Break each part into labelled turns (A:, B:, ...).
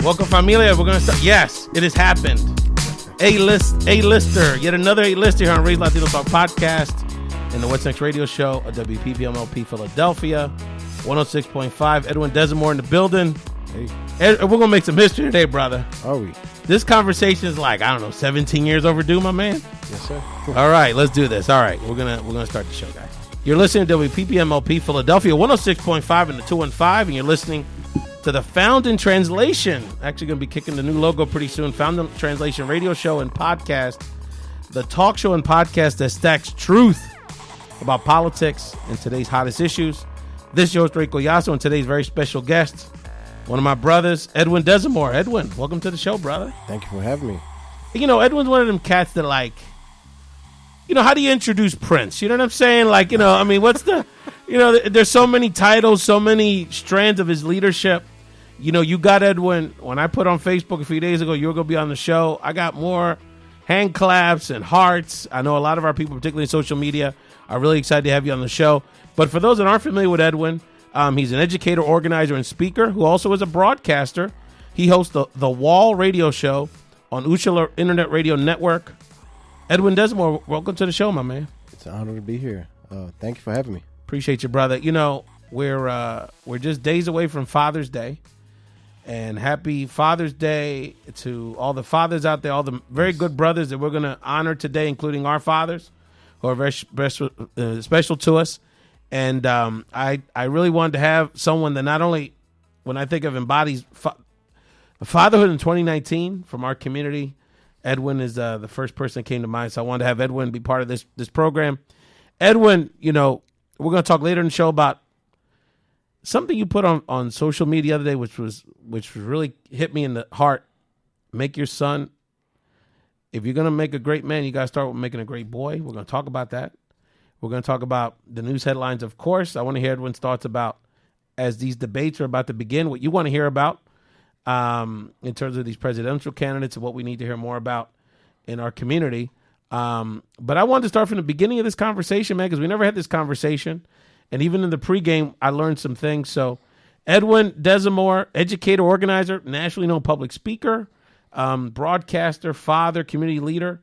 A: Welcome, familia. We're gonna start. Yes, it has happened. A-lister, yet another A-lister here on Ray's Latino Talk podcast and the What's Next radio show at WPPMLP Philadelphia, 106.5. Edwin Desamour in the building. Hey. We're gonna make some history today, brother.
B: Are we?
A: This conversation is like, I don't know, 17 years overdue, my man.
B: Yes, sir.
A: All right, let's do this. All right, we're gonna start the show, guys. You're listening to WPPMLP Philadelphia, 106.5 and the 215, and you're listening to the Found in Translation. Actually going to be kicking the new logo pretty soon. Found in Translation radio show and podcast. The talk show and podcast that stacks truth about politics and today's hottest issues. This show is Ray Collazo and today's very special guest, one of my brothers, Edwin Desamour. Edwin, welcome to the show, brother.
B: Thank you for having me.
A: You know, Edwin's one of them cats that, like, you know, how do you introduce Prince? You know what I'm saying? Like, you know, I mean, what's the, you know, there's so many titles, so many strands of his leadership. You know, you got Edwin. When I put on Facebook a few days ago, you were going to be on the show. I got more hand claps and hearts. I know a lot of our people, particularly in social media, are really excited to have you on the show. But for those that aren't familiar with Edwin, he's an educator, organizer, and speaker who also is a broadcaster. He hosts the Wall radio show on Ushala Internet Radio Network. Edwin Desamour, welcome to the show, my man.
B: It's an honor to be here. Thank you for having me.
A: Appreciate you, brother. You know, we're just days away from Father's Day, and happy Father's Day to all the fathers out there, all the very good brothers that we're going to honor today, including our fathers, who are very special to us. And I really wanted to have someone that not only, when I think of embodies fatherhood in 2019 from our community, Edwin is the first person that came to mind, so I wanted to have Edwin be part of this program. Edwin, you know, we're going to talk later in the show about something you put on social media the other day, which was really hit me in the heart. Make your son, if you're going to make a great man, you got to start with making a great boy. We're going to talk about that. We're going to talk about the news headlines, of course. I want to hear Edwin's thoughts about, as these debates are about to begin, what you want to hear about. In terms of these presidential candidates and what we need to hear more about in our community. But I wanted to start from the beginning of this conversation, man, because we never had this conversation. And even in the pregame, I learned some things. So Edwin Desamour, educator, organizer, nationally known public speaker, broadcaster, father, community leader.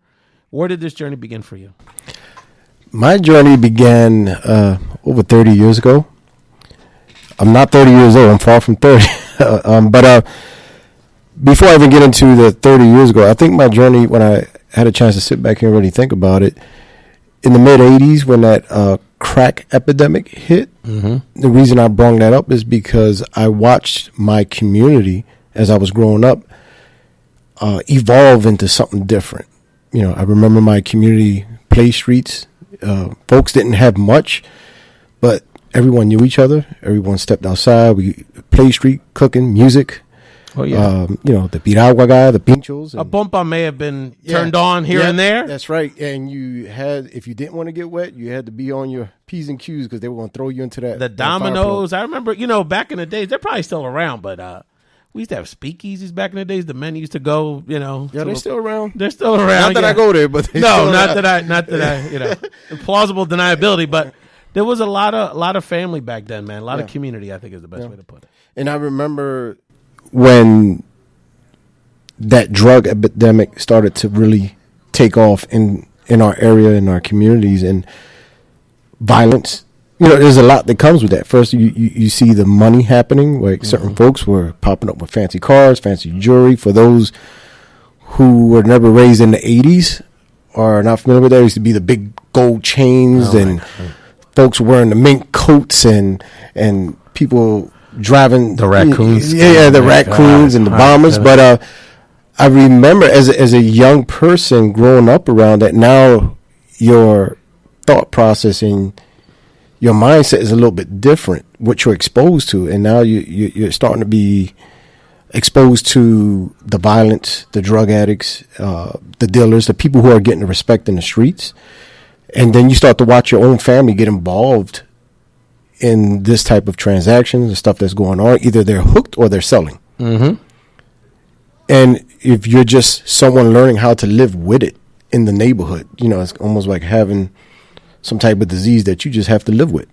A: Where did this journey begin for you?
B: My journey began over 30 years ago. I'm not 30 years old. I'm far from 30. But before I even get into the 30 years ago, I think my journey, when I had a chance to sit back here and really think about it, in the mid-'80s when that crack epidemic hit, the reason I brought that up is because I watched my community as I was growing up evolve into something different. You know, I remember my community play streets. Folks didn't have much, but everyone knew each other. Everyone stepped outside. We play street, cooking, music. Oh, yeah. You know, the piragua guy, the pinchos.
A: A bomba may have been turned on here and there.
B: That's right. And you had, if you didn't want to get wet, you had to be on your P's and Q's because they were going to throw you into that.
A: The dominoes. I remember, you know, back in the days, they're probably still around, but we used to have speakeasies back in the days. The men used to go, you know.
B: Yeah, they're still around.
A: They're still around.
B: Not that I go there, but
A: not that I, you know, plausible deniability, but there was a lot of family back then, man. A lot of community, I think, is the best way to put it.
B: And I remember when that drug epidemic started to really take off in our area, in our communities, and violence. You know, there's a lot that comes with that. First, you see the money happening, like certain folks were popping up with fancy cars, fancy jewelry. For those who were never raised in the 80s or not familiar with that, it used to be the big gold chains and folks wearing the mink coats and people driving
A: the raccoons.
B: The raccoons and the bombers. But I remember as a young person growing up around that, now your thought process and your mindset is a little bit different, what you're exposed to. And now you're starting to be exposed to the violence, the drug addicts, the dealers, the people who are getting the respect in the streets. And then you start to watch your own family get involved in this type of transactions, the stuff that's going on. Either they're hooked or they're selling. Mm-hmm. And if you're just someone learning how to live with it in the neighborhood, you know, it's almost like having some type of disease that you just have to live with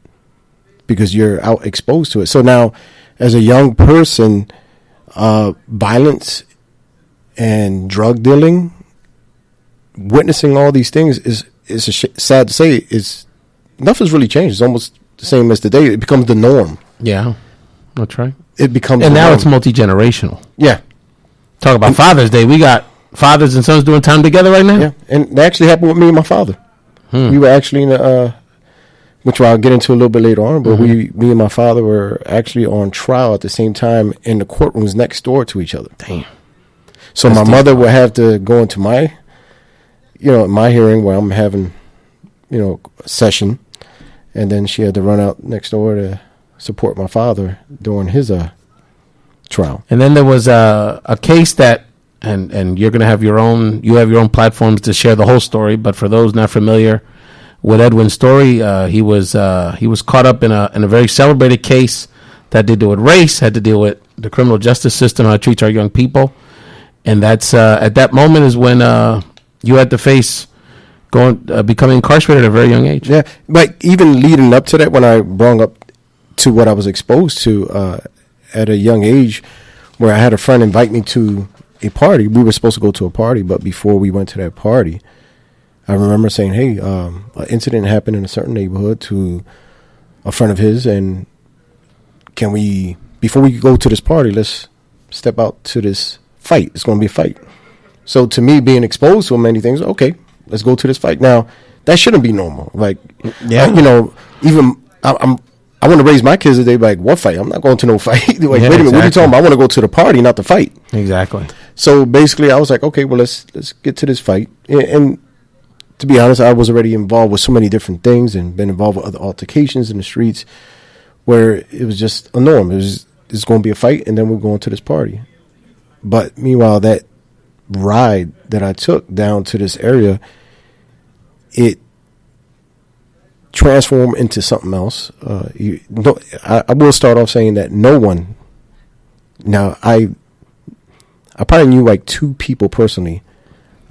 B: because you're out exposed to it. So now, as a young person, violence and drug dealing, witnessing all these things is sad to say, is nothing's really changed. It's almost the same as today. It becomes the norm.
A: Yeah, that's right.
B: It becomes,
A: and
B: the
A: now
B: norm.
A: it's multi-generational.
B: Yeah.
A: Talk about Father's Day. We got fathers and sons doing time together right now.
B: Yeah, and that actually happened with me and my father. We were actually in a, which I'll get into a little bit later on, but me and my father were actually on trial at the same time in the courtrooms next door to each other.
A: Damn.
B: So my mother would have to go into my, my hearing where I'm having, a session, and then she had to run out next door to support my father during his trial. And
A: then there was a case that, and you're going to have your own platforms to share the whole story. But for those not familiar with Edwin's story, he was caught up in a very celebrated case that had to do with race, had to deal with the criminal justice system, how it treats our young people. And that's at that moment is when you had to face becoming incarcerated at a very young age.
B: Yeah, but even leading up to that, when I brought up to what I was exposed to at a young age, where I had a friend invite me to a party. We were supposed to go to a party, but before we went to that party, I remember saying, hey, an incident happened in a certain neighborhood to a friend of his, and can we, before we go to this party, let's step out to this fight. It's going to be a fight. So to me, being exposed to many things, okay, let's go to this fight. Now, that shouldn't be normal. Like, even I want to raise my kids today, like, what fight? I'm not going to no fight. Like, wait a minute, what are you talking about? I want to go to the party, not the fight.
A: Exactly.
B: So basically, I was like, okay, well, let's get to this fight. And to be honest, I was already involved with so many different things and been involved with other altercations in the streets where it was just a norm. It's going to be a fight, and then we're going to this party. But meanwhile, that ride that I took down to this area, it transformed into something else. I will start off saying that no one. Now, I probably knew like 2 people personally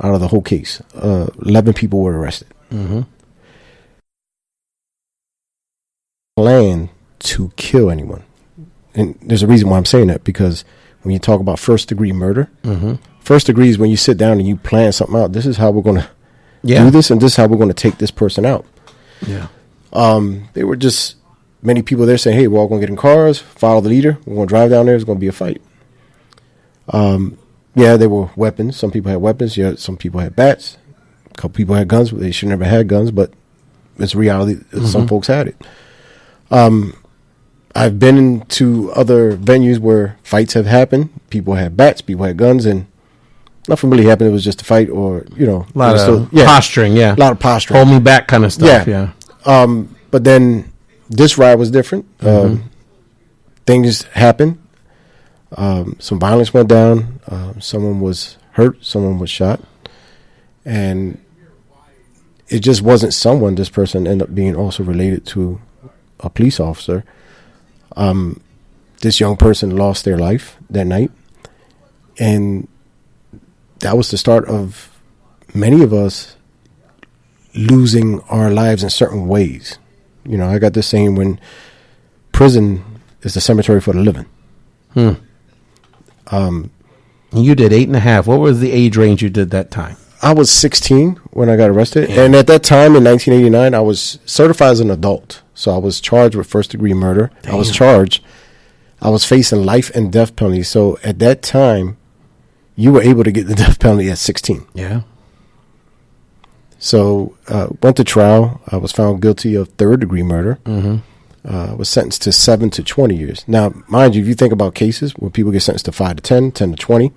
B: out of the whole case. 11 people were arrested. Plan to kill anyone, and there's a reason why I'm saying that, because when you talk about first degree murder, first degree is when you sit down and you plan something out. This is how we're going to do this, and this is how we're going to take this person out.
A: Yeah.
B: There were just many people there saying, hey, we're all going to get in cars, follow the leader, we're going to drive down there, it's going to be a fight. Yeah, there were weapons. Some people had weapons. Yeah, some people had bats. A couple people had guns. They should never had guns, but it's reality. Some folks had it. I've been into other venues where fights have happened. People had bats, people had guns, and nothing really happened. It was just a fight, or, a
A: lot of posturing, a
B: lot of posturing.
A: Hold me back kind of stuff, yeah.
B: But then this ride was different. Things happened. Some violence went down. Someone was hurt. Someone was shot. And it just wasn't someone. This person ended up being also related to a police officer. This young person lost their life that night. And that was the start of many of us losing our lives in certain ways. I got this saying, when prison is the cemetery for the living.
A: You did 8.5. What was the age range you did that time?
B: I was 16 when I got arrested. Yeah. And at that time in 1989, I was certified as an adult. So I was charged with first degree murder. Damn. I was facing life and death penalty. So at that time, you were able to get the death penalty at 16.
A: Yeah.
B: So went to trial. I was found guilty of third degree murder. Was sentenced to 7 to 20 years. Now, mind you, if you think about cases where people get sentenced to 5 to 10, 10 to 20,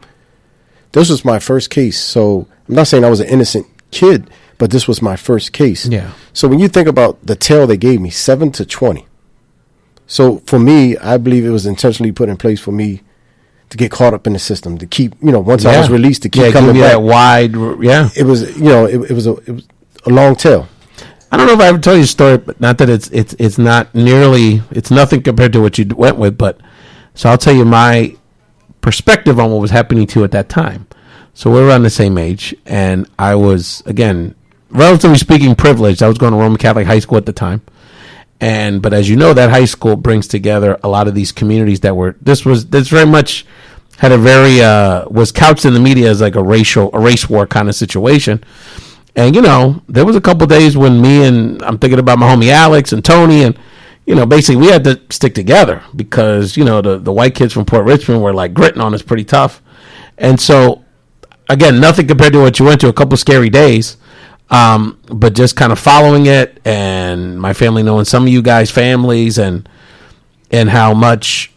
B: this was my first case. So I'm not saying I was an innocent kid, but this was my first case.
A: Yeah.
B: So when you think about the tale they gave me, 7 to 20. So for me, I believe it was intentionally put in place for me to get caught up in the system, to keep, once I was released, to keep coming back.
A: That wide,
B: It was, it was a long tale.
A: I don't know if I ever told you a story, but not that it's not nearly, it's nothing compared to what you went with, but so I'll tell you my perspective on what was happening to you at that time. So we're around the same age, and I was, again, relatively speaking, privileged. I was going to Roman Catholic high school at the time. But as you know, that high school brings together a lot of these communities that were, this very much had a very was couched in the media as like a race war kind of situation. And there was a couple days when I'm thinking about my homie Alex and Tony, and basically we had to stick together because the white kids from Port Richmond were like gritting on us pretty tough. And so again, nothing compared to what you went to, a couple scary days. But just kind of following it, and my family knowing some of you guys' families, and how much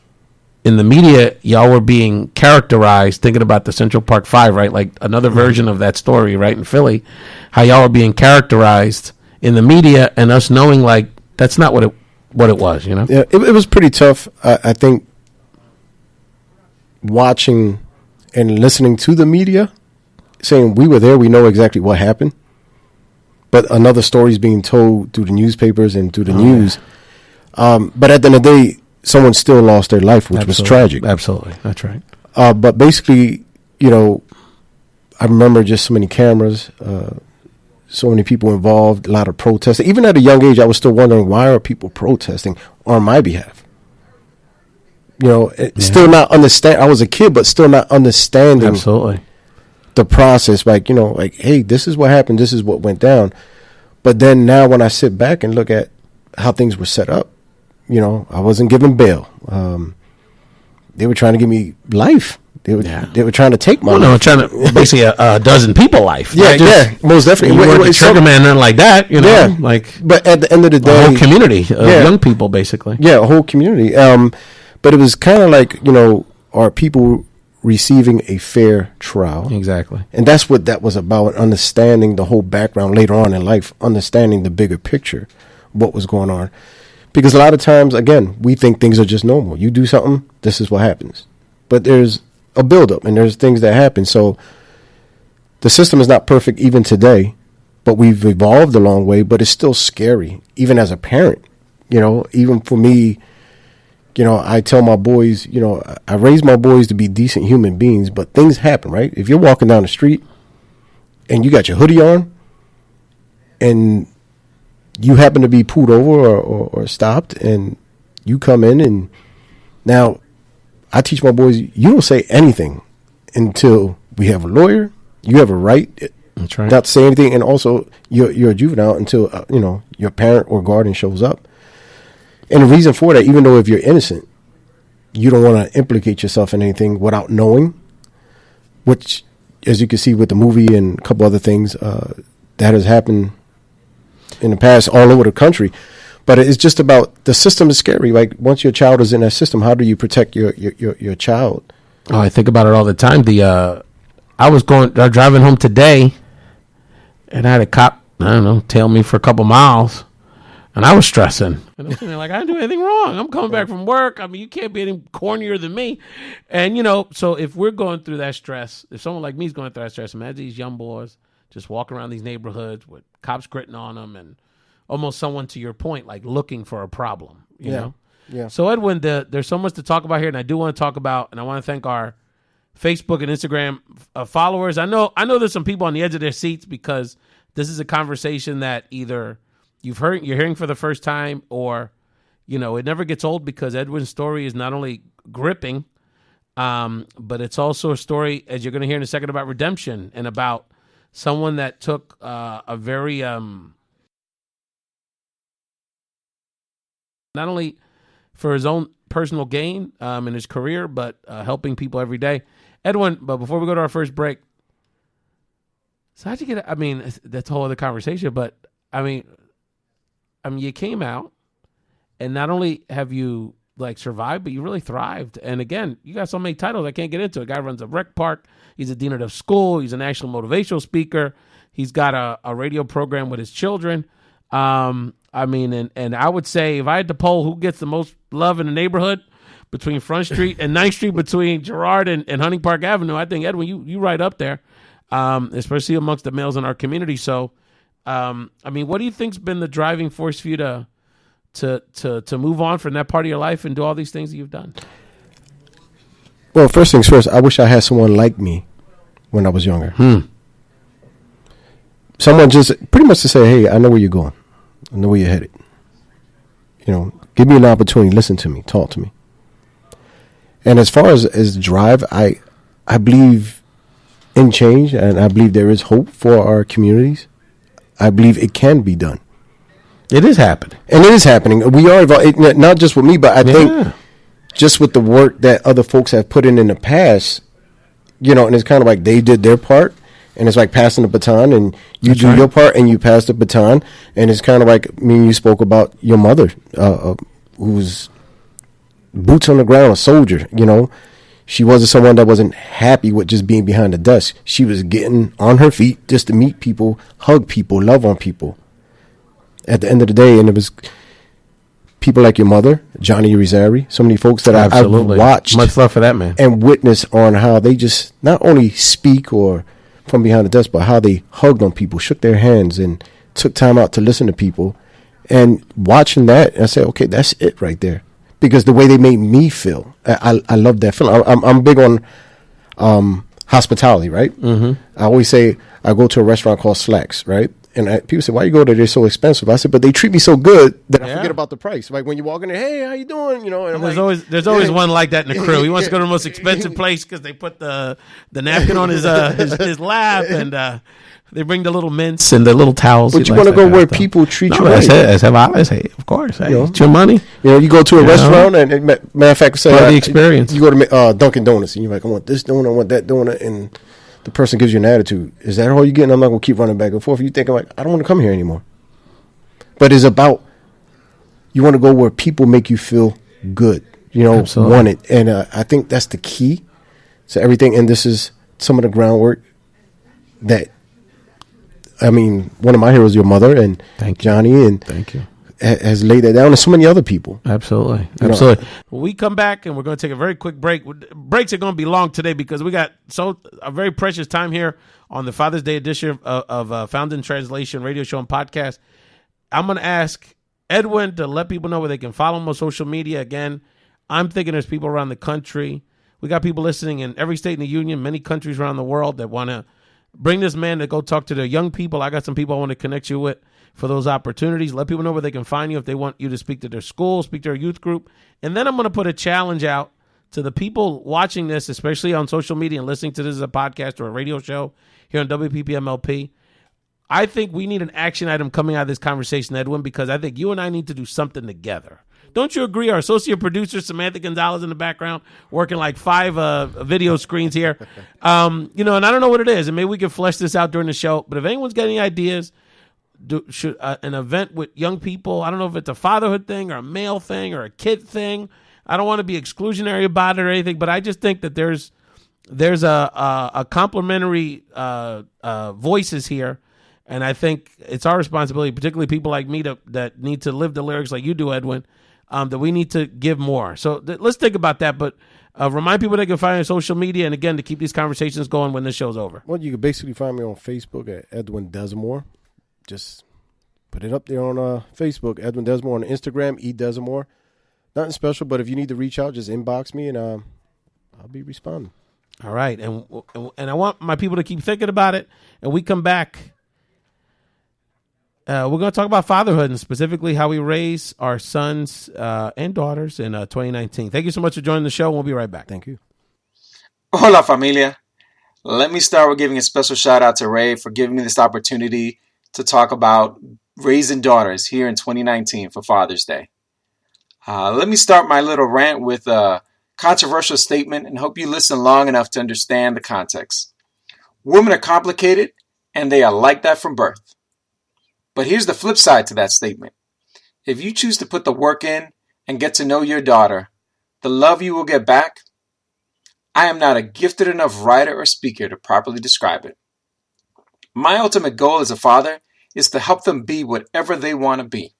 A: in the media y'all were being characterized, thinking about the Central Park Five, right? Like another version of that story, right, in Philly, how y'all were being characterized in the media, and us knowing like that's not what it was, Yeah,
B: it was pretty tough. I think watching and listening to the media saying we were there, we know exactly what happened. But another story is being told through the newspapers and through the news. Yeah. But at the end of the day, someone still lost their life, which was tragic.
A: Absolutely. That's right.
B: But basically, I remember just so many cameras, so many people involved, a lot of protesting. Even at a young age, I was still wondering, why are people protesting on my behalf? Still not understand. I was a kid, but still not understanding.
A: Absolutely.
B: The process, like, hey, this is what happened, this is what went down. But then now when I sit back and look at how things were set up, I wasn't given bail. They were trying to give me life. They were trying to take my life.
A: No, trying to basically a dozen people life.
B: Yeah,
A: right?
B: Most definitely.
A: You weren't the trigger man, nothing like that.
B: But at the end of the day,
A: a whole community of young people, basically.
B: Yeah, a whole community. But it was kind of like, are people receiving a fair trial?
A: Exactly.
B: And that's what that was about, understanding the whole background later on in life, understanding the bigger picture, what was going on. Because a lot of times, again, we think things are just normal. You do something, this is what happens. But there's a buildup and there's things that happen. So the system is not perfect even today, but we've evolved a long way, but it's still scary, even as a parent. Even for me, I tell my boys, I raise my boys to be decent human beings, but things happen, right? If you're walking down the street and you got your hoodie on and you happen to be pulled over or stopped and you come in, and now I teach my boys, you don't say anything until we have a lawyer. You have a right,
A: That's right,
B: not to say anything. And also you're a juvenile until, your parent or guardian shows up. And the reason for that, even though if you're innocent, you don't want to implicate yourself in anything without knowing, which, as you can see with the movie and a couple other things, that has happened in the past all over the country. But it's just about, the system is scary. Like, once your child is in that system, how do you protect your child?
A: Oh, I think about it all the time. I was driving home today, and I had a cop, tail me for a couple miles. And I was stressing. And I'm sitting there like, I didn't do anything wrong. I'm coming back from work. I mean, you can't be any cornier than me. And, so if we're going through that stress, if someone like me is going through that stress, imagine these young boys just walking around these neighborhoods with cops gritting on them and almost someone, to your point, like looking for a problem, you know?
B: Yeah.
A: So, Edwin, there's so much to talk about here, and I do want to talk about, and I want to thank our Facebook and Instagram followers. I know there's some people on the edge of their seats because this is a conversation that either you're hearing for the first time, or, it never gets old, because Edwin's story is not only gripping, but it's also a story, as you're going to hear in a second, about redemption and about someone that took a very, not only for his own personal gain in his career, but helping people every day. Edwin, but before we go to our first break, so how'd you get, that's a whole other conversation, but you came out, and not only have you survived, but you really thrived. And again, you got so many titles I can't get into. A guy runs a rec park. He's a dean of the school. He's a national motivational speaker. He's got a radio program with his children. And I would say, if I had to poll who gets the most love in the neighborhood between Front Street and 9th Street, between Girard and Hunting Park Avenue, I think, Edwin, you right up there, especially amongst the males in our community. So, what do you think's been the driving force for you to move on from that part of your life and do all these things that you've done?
B: Well, first things first, I wish I had someone like me when I was younger. Someone just pretty much to say, hey, I know where you're going. I know where you're headed. Give me an opportunity. Listen to me. Talk to me. And as far as drive, I believe in change, and I believe there is hope for our communities. I believe it can be done.
A: It is happening.
B: And it is happening. We are not just with me, but I think just with the work that other folks have put in the past, you know, and it's kind of like they did their part, and it's like passing the baton, and you do your part, and you pass the baton, and it's kind of like me and you spoke about your mother, who's boots on the ground, a soldier, you know. She wasn't someone that wasn't happy with just being behind the desk. She was getting on her feet just to meet people, hug people, love on people. At the end of the day, and it was people like your mother, Johnny Rizari, so many folks that I've watched.
A: Much love for that man.
B: And witnessed on how they just not only speak or from behind the desk, but how they hugged on people, shook their hands, and took time out to listen to people. And watching that, I said, okay, that's it right there. Because the way they made me feel, I love that feeling. I'm big on hospitality, right? Mm-hmm. I always say I go to a restaurant called Slacks, right? And people say, why you go there? They're so expensive. I said, but they treat me so good that I forget about the price. Like when you walk in there, hey, how you doing? You know, and
A: there's always one like that in the crew. He wants to go to the most expensive place because they put the napkin on his lap, and they bring the little mints and the little towels.
B: But you want to go where people treat you right.
A: Of course. Hey, it's your money.
B: You know, you go to a restaurant, and matter of fact, say
A: part of the experience.
B: You go to Dunkin' Donuts, and you're like, I want this donut, I want that donut, and the person gives you an attitude. Is that all you get? And I'm not going to keep running back and forth. You think, like, I don't want to come here anymore. But it's about, you want to go where people make you feel good, you know, wanted. And I think that's the key to everything. And this is some of the groundwork that, I mean, one of my heroes, your mother, and Johnny, and
A: thank you,
B: has laid that down, and so many other people.
A: Absolutely. When we come back, and we're going to take a very quick break. Breaks are going to be long today because we got a very precious time here on the Father's Day edition of Found in Translation radio show and podcast. I'm going to ask Edwin to let people know where they can follow him on social media. Again, I'm thinking there's people around the country. We got people listening in every state in the union, many countries around the world that want to bring this man to go talk to their young people. I got some people I want to connect you with for those opportunities. Let people know where they can find you if they want you to speak to their school, speak to their youth group. And then I'm going to put a challenge out to the people watching this, especially on social media and listening to this as a podcast or a radio show here on WPPMLP. I think we need an action item coming out of this conversation, Edwin, because I think you and I need to do something together. Don't you agree? Our associate producer, Samantha Gonzalez, in the background, working like 5 video screens here. You know, and I don't know what it is, and maybe we can flesh this out during the show. But if anyone's got any ideas, should an event with young people, I don't know if it's a fatherhood thing or a male thing or a kid thing. I don't want to be exclusionary about it or anything, but I just think that there's a complementary voices here. And I think it's our responsibility, particularly people like me that need to live the lyrics like you do, Edwin, that we need to give more. So let's think about that. But remind people they can find me on social media. And again, to keep these conversations going when this show's over.
B: Well, you can basically find me on Facebook at Edwin Desamour. Just put it up there on Facebook, Edwin Desamour. On Instagram, Desamour. Nothing special, but if you need to reach out, just inbox me and I'll be responding.
A: All right. And I want my people to keep thinking about it. And we come back. We're going to talk about fatherhood and specifically how we raise our sons and daughters in 2019. Thank you so much for joining the show. We'll be right back.
B: Thank you.
C: Hola, familia. Let me start with giving a special shout out to Ray for giving me this opportunity to talk about raising daughters here in 2019 for Father's Day. Let me start my little rant with a controversial statement and hope you listen long enough to understand the context. Women are complicated and they are like that from birth. But here's the flip side to that statement. If you choose to put the work in and get to know your daughter, the love you will get back, I am not a gifted enough writer or speaker to properly describe it. My ultimate goal as a father is to help them be whatever they want to be.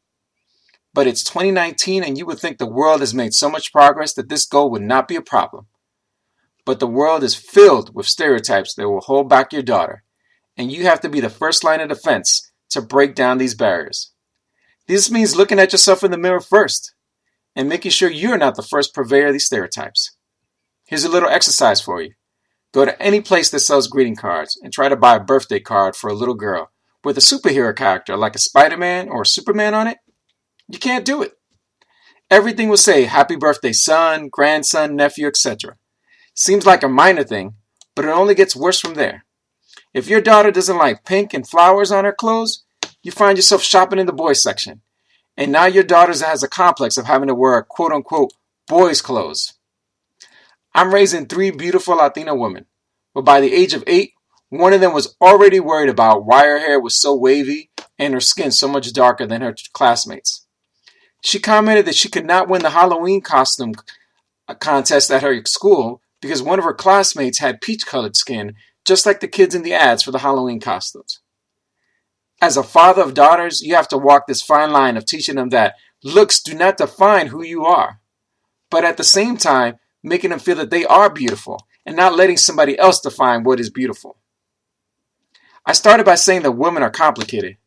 C: But it's 2019 and you would think the world has made so much progress that this goal would not be a problem. But the world is filled with stereotypes that will hold back your daughter, and you have to be the first line of defense to break down these barriers. This means looking at yourself in the mirror first and making sure you're not the first purveyor of these stereotypes. Here's a little exercise for you. Go to any place that sells greeting cards and try to buy a birthday card for a little girl with a superhero character like a Spider-Man or a Superman on it. You can't do it. Everything will say happy birthday son, grandson, nephew, etc. Seems like a minor thing, but it only gets worse from there. If your daughter doesn't like pink and flowers on her clothes, you find yourself shopping in the boys section. And now your daughter has a complex of having to wear quote-unquote boys' clothes. I'm raising 3 beautiful Latina women, but by the age of 8, one of them was already worried about why her hair was so wavy and her skin so much darker than her classmates. She commented that she could not win the Halloween costume contest at her school because one of her classmates had peach-colored skin, just like the kids in the ads for the Halloween costumes. As a father of daughters, you have to walk this fine line of teaching them that looks do not define who you are, but at the same time, making them feel that they are beautiful and not letting somebody else define what is beautiful. I started by saying that women are complicated,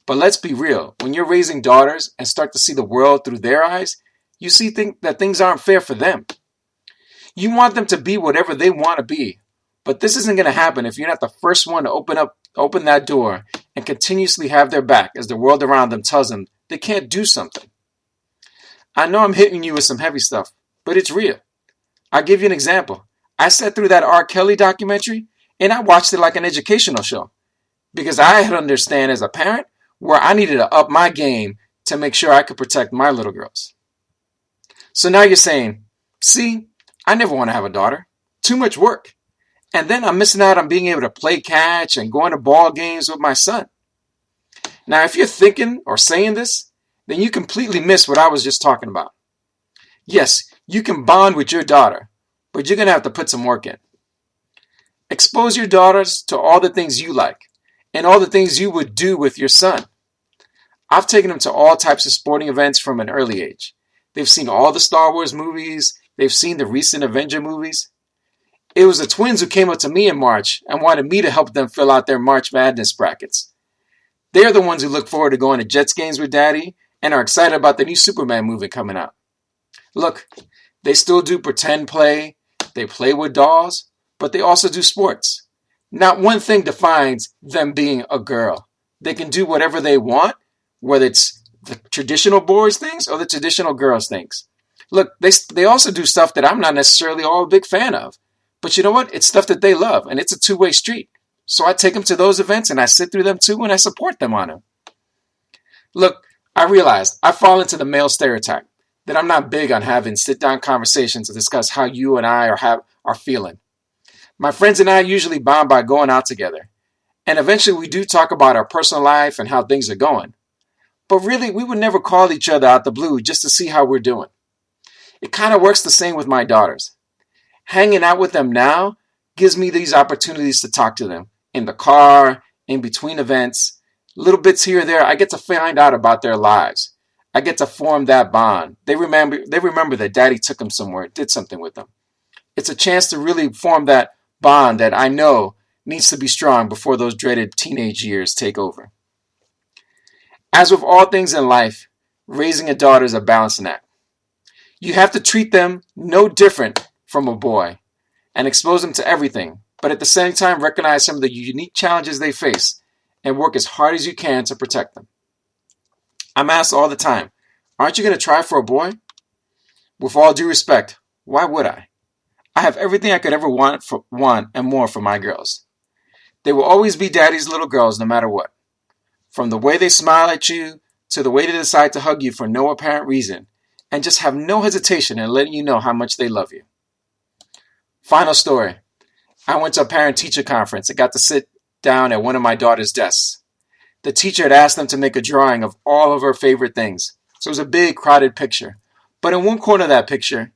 C: but let's be real. When you're raising daughters and start to see the world through their eyes, you see that things aren't fair for them. You want them to be whatever they want to be, but this isn't going to happen if you're not the first one to open that door and continuously have their back as the world around them tells them they can't do something. I know I'm hitting you with some heavy stuff, but it's real. I'll give you an example. I sat through that R. Kelly documentary and I watched it like an educational show because I had to understand as a parent where I needed to up my game to make sure I could protect my little girls. So now you're saying, see, I never want to have a daughter. Too much work. And then I'm missing out on being able to play catch and going to ball games with my son. Now, if you're thinking or saying this, then you completely miss what I was just talking about. Yes, you can bond with your daughter, but you're going to have to put some work in. Expose your daughters to all the things you like and all the things you would do with your son. I've taken them to all types of sporting events from an early age. They've seen all the Star Wars movies. They've seen the recent Avenger movies. It was the twins who came up to me in March and wanted me to help them fill out their March Madness brackets. They're the ones who look forward to going to Jets games with Daddy and are excited about the new Superman movie coming out. Look, they still do pretend play, they play with dolls, but they also do sports. Not one thing defines them being a girl. They can do whatever they want, whether it's the traditional boys things or the traditional girls things. Look, they also do stuff that I'm not necessarily all a big fan of. But you know what? It's stuff that they love, and it's a two-way street. So I take them to those events, and I sit through them too, and I support them on them. Look, I realized I fall into the male stereotype that I'm not big on having sit-down conversations to discuss how you and I are feeling. My friends and I usually bond by going out together, and eventually we do talk about our personal life and how things are going. But really, we would never call each other out the blue just to see how we're doing. It kind of works the same with my daughters. Hanging out with them now gives me these opportunities to talk to them in the car, in between events, little bits here or there. I get to find out about their lives. I get to form that bond. They remember that Daddy took them somewhere, did something with them. It's a chance to really form that bond that I know needs to be strong before those dreaded teenage years take over. As with all things in life, raising a daughter is a balancing act. You have to treat them no different from a boy and expose them to everything, but at the same time recognize some of the unique challenges they face and work as hard as you can to protect them. I'm asked all the time, aren't you going to try for a boy? With all due respect, why would I? I have everything I could ever want and more for my girls. They will always be Daddy's little girls no matter what. From the way they smile at you to the way they decide to hug you for no apparent reason and just have no hesitation in letting you know how much they love you. Final story. I went to a parent-teacher conference and got to sit down at one of my daughter's desks. The teacher had asked them to make a drawing of all of her favorite things. So it was a big, crowded picture. But in one corner of that picture,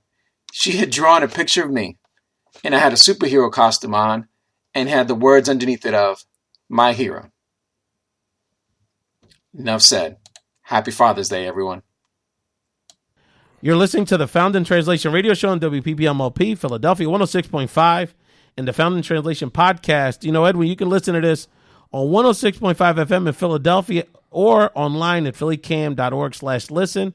C: she had drawn a picture of me. And I had a superhero costume on and had the words underneath it of, my hero. Enough said. Happy Father's Day, everyone.
A: You're listening to the Found in Translation radio show on WPPMLP, Philadelphia 106.5, and the Found in Translation podcast. You know, Edwin, you can listen to this on 106.5 FM in Philadelphia or online at phillycam.org/listen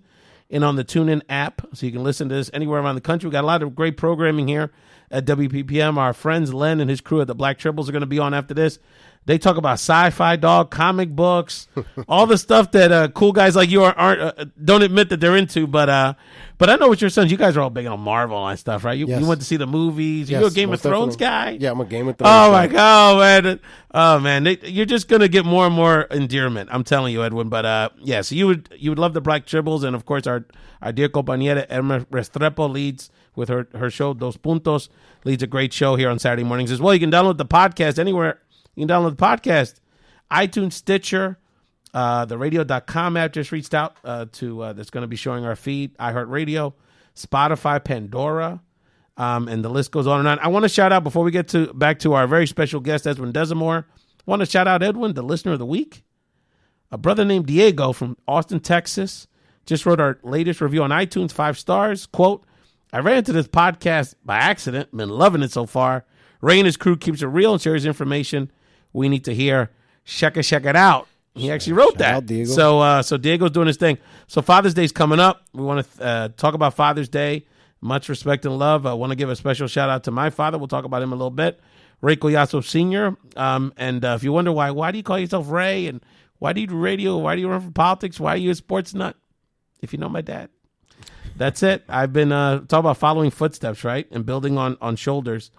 A: and on the TuneIn app. So you can listen to this anywhere around the country. We've got a lot of great programming here at WPPM. Our friends Len and his crew at the Black Triples are going to be on after this. They talk about sci-fi, dog, comic books, all the stuff that cool guys like you aren't don't admit that they're into. But I know with your sons, you guys are all big on Marvel and stuff, right? You went to see the movies.
B: Yes,
A: you a Game of Thrones
B: definitely.
A: guy?
B: Yeah, I'm a Game of Thrones
A: guy.
B: my
A: God, oh man, you're just gonna get more and more endearment. I'm telling you, Edwin. But yeah, so you would love the Black Tribbles, and of course our dear compañera Emma Restrepo leads with her show Dos Puntos, leads a great show here on Saturday mornings as well. You can download the podcast anywhere. You can download the podcast, iTunes, Stitcher, the radio.com app just reached out to that's going to be showing our feed, iHeartRadio, Spotify, Pandora, and the list goes on and on. I want to shout out, before we get back to our very special guest, Edwin Desamour, I want to shout out Edwin, the listener of the week. A brother named Diego from Austin, Texas, just wrote our latest review on iTunes, 5 stars. Quote, I ran into this podcast by accident, been loving it so far. Ray and his crew keeps it real and shares information we need to hear. Check it out. He actually wrote that. Diego. So Diego's doing his thing. So Father's Day's coming up. We want to talk about Father's Day. Much respect and love. I want to give a special shout out to my father. We'll talk about him a little bit. Ray Collazo Sr. And if you wonder why do you call yourself Ray? And why do you do radio? Why do you run for politics? Why are you a sports nut? If you know my dad. That's it. I've been talking about following footsteps, right? And building on shoulders.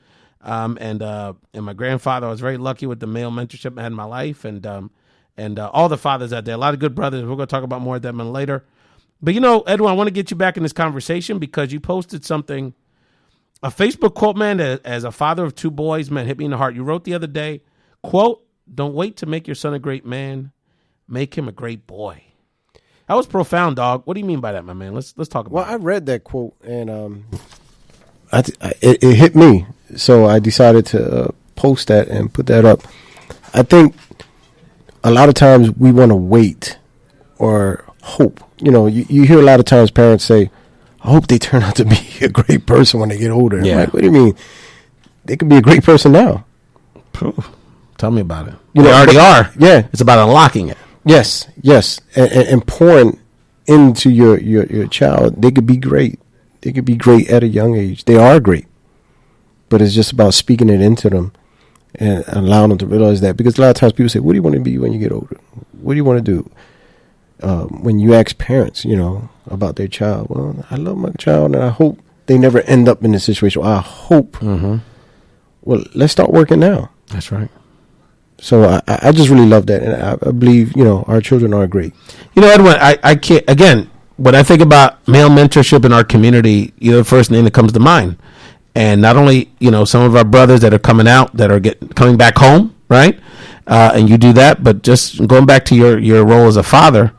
A: And my grandfather, I was very lucky with the male mentorship I had in my life, and all the fathers out there, a lot of good brothers. We're going to talk about more of them later. But Edwin, I want to get you back in this conversation because you posted something, a Facebook quote, man, as a father of 2 boys, man, hit me in the heart. You wrote the other day, quote, don't wait to make your son a great man, make him a great boy. That was profound, dog. What do you mean by that, my man? Let's talk about it.
B: Well, I read that quote, and it hit me. So I decided to post that and put that up. I think a lot of times we want to wait or hope. You hear a lot of times parents say, I hope they turn out to be a great person when they get older. Yeah. I'm like, what do you mean? They could be a great person now.
A: Tell me about it. They already are.
B: Yeah.
A: It's about unlocking it.
B: Yes. And pouring into your child. They could be great. They could be great at a young age. They are great. But it's just about speaking it into them and allowing them to realize that. Because a lot of times people say, what do you want to be when you get older? What do you want to do? When you ask parents, about their child, well, I love my child and I hope they never end up in this situation. I hope. Mm-hmm. Well, let's start working now.
A: That's right.
B: So I just really love that. And I believe, our children are great.
A: Edwin, I can't, again, when I think about male mentorship in our community, you're the first name that comes to mind. And not only, some of our brothers that are coming out, that are coming back home, right? And you do that, but just going back to your role as a father,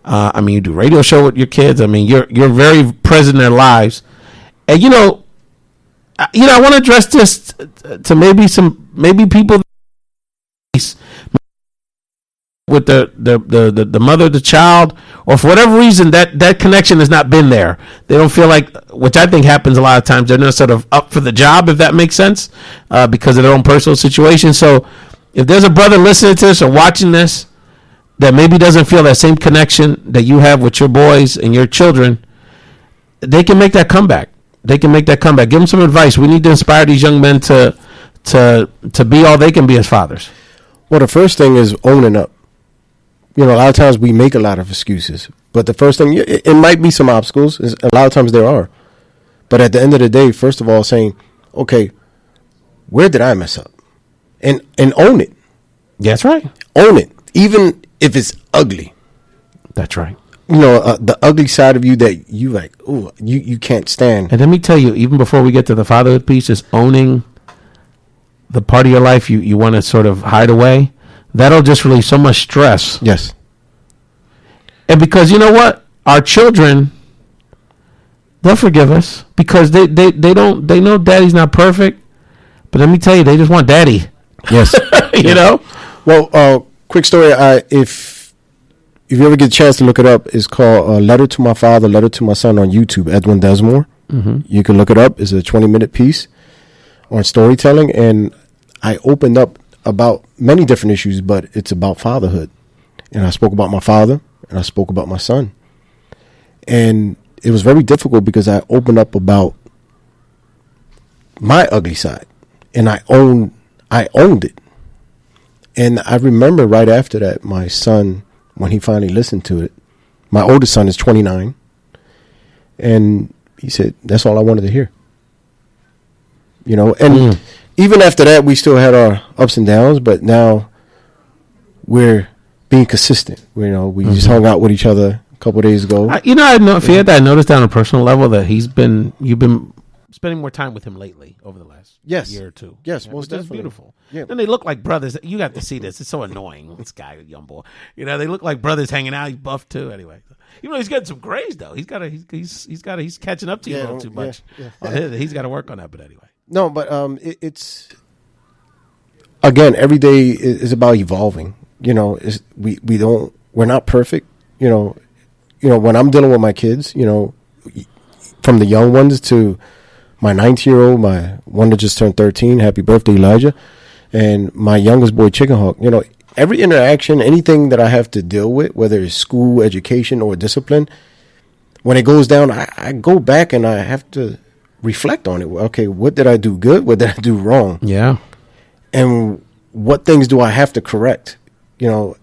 A: you do radio show with your kids. You're very present in their lives. And, I want to address this to maybe people with the mother of the child, or for whatever reason that connection has not been there. They don't feel like, which I think happens a lot of times, they're not sort of up for the job, if that makes sense, because of their own personal situation. So if there's a brother listening to this or watching this that maybe doesn't feel that same connection that you have with your boys and your children, they can make that comeback. Give them some advice. We need to inspire these young men to be all they can be as fathers.
B: Well, the first thing is owning up. A lot of times we make a lot of excuses, but the first thing, it might be some obstacles. A lot of times there are. But at the end of the day, first of all, saying, okay, where did I mess up? And own it.
A: That's right.
B: Own it. Even if it's ugly.
A: That's right.
B: The ugly side of you that you like, oh, you can't stand.
A: And let me tell you, even before we get to the fatherhood piece, is owning the part of your life you want to sort of hide away. That'll just relieve so much stress.
B: Yes.
A: And because you know what? Our children, they'll forgive us because they know daddy's not perfect. But let me tell you, they just want daddy.
B: Yes.
A: you know?
B: Well, quick story. If you ever get a chance to look it up, it's called Letter to My Father, Letter to My Son on YouTube, Edwin Desamour. Mm-hmm. You can look it up. It's a 20-minute piece on storytelling. And I opened up about many different issues, but it's about fatherhood. And I spoke about my father, and I spoke about my son. And it was very difficult because I opened up about my ugly side, and I owned it. And I remember right after that, my son, when he finally listened to it, my oldest son is 29, and he said, that's all I wanted to hear. You know, and even after that, we still had our ups and downs, but now we're being consistent. You know, we just hung out with each other a couple of days ago.
A: I noticed on a personal level that you've been spending more time with him lately over the last year or two.
B: Yes, most
A: that's
B: definitely.
A: beautiful.
B: Yeah.
A: And they look like brothers. You got to see this. It's so annoying. This guy, young boy. You know, they look like brothers hanging out. He's buff too. Anyway, even though he's getting some grades though, he's catching up to you a little too much. Yeah. He's got to work on that. But anyway,
B: no, but it's again, every day is about evolving. You know, we're not perfect. You know, when I'm dealing with my kids, you know, from the young ones to my 19-year-old, my one that just turned 13, happy birthday, Elijah, and my youngest boy, Chicken Hawk. You know, every interaction, anything that I have to deal with, whether it's school, education, or discipline, when it goes down, I go back and I have to reflect on it. Okay, what did I do good? What did I do wrong?
A: Yeah.
B: And what things do I have to correct? You know,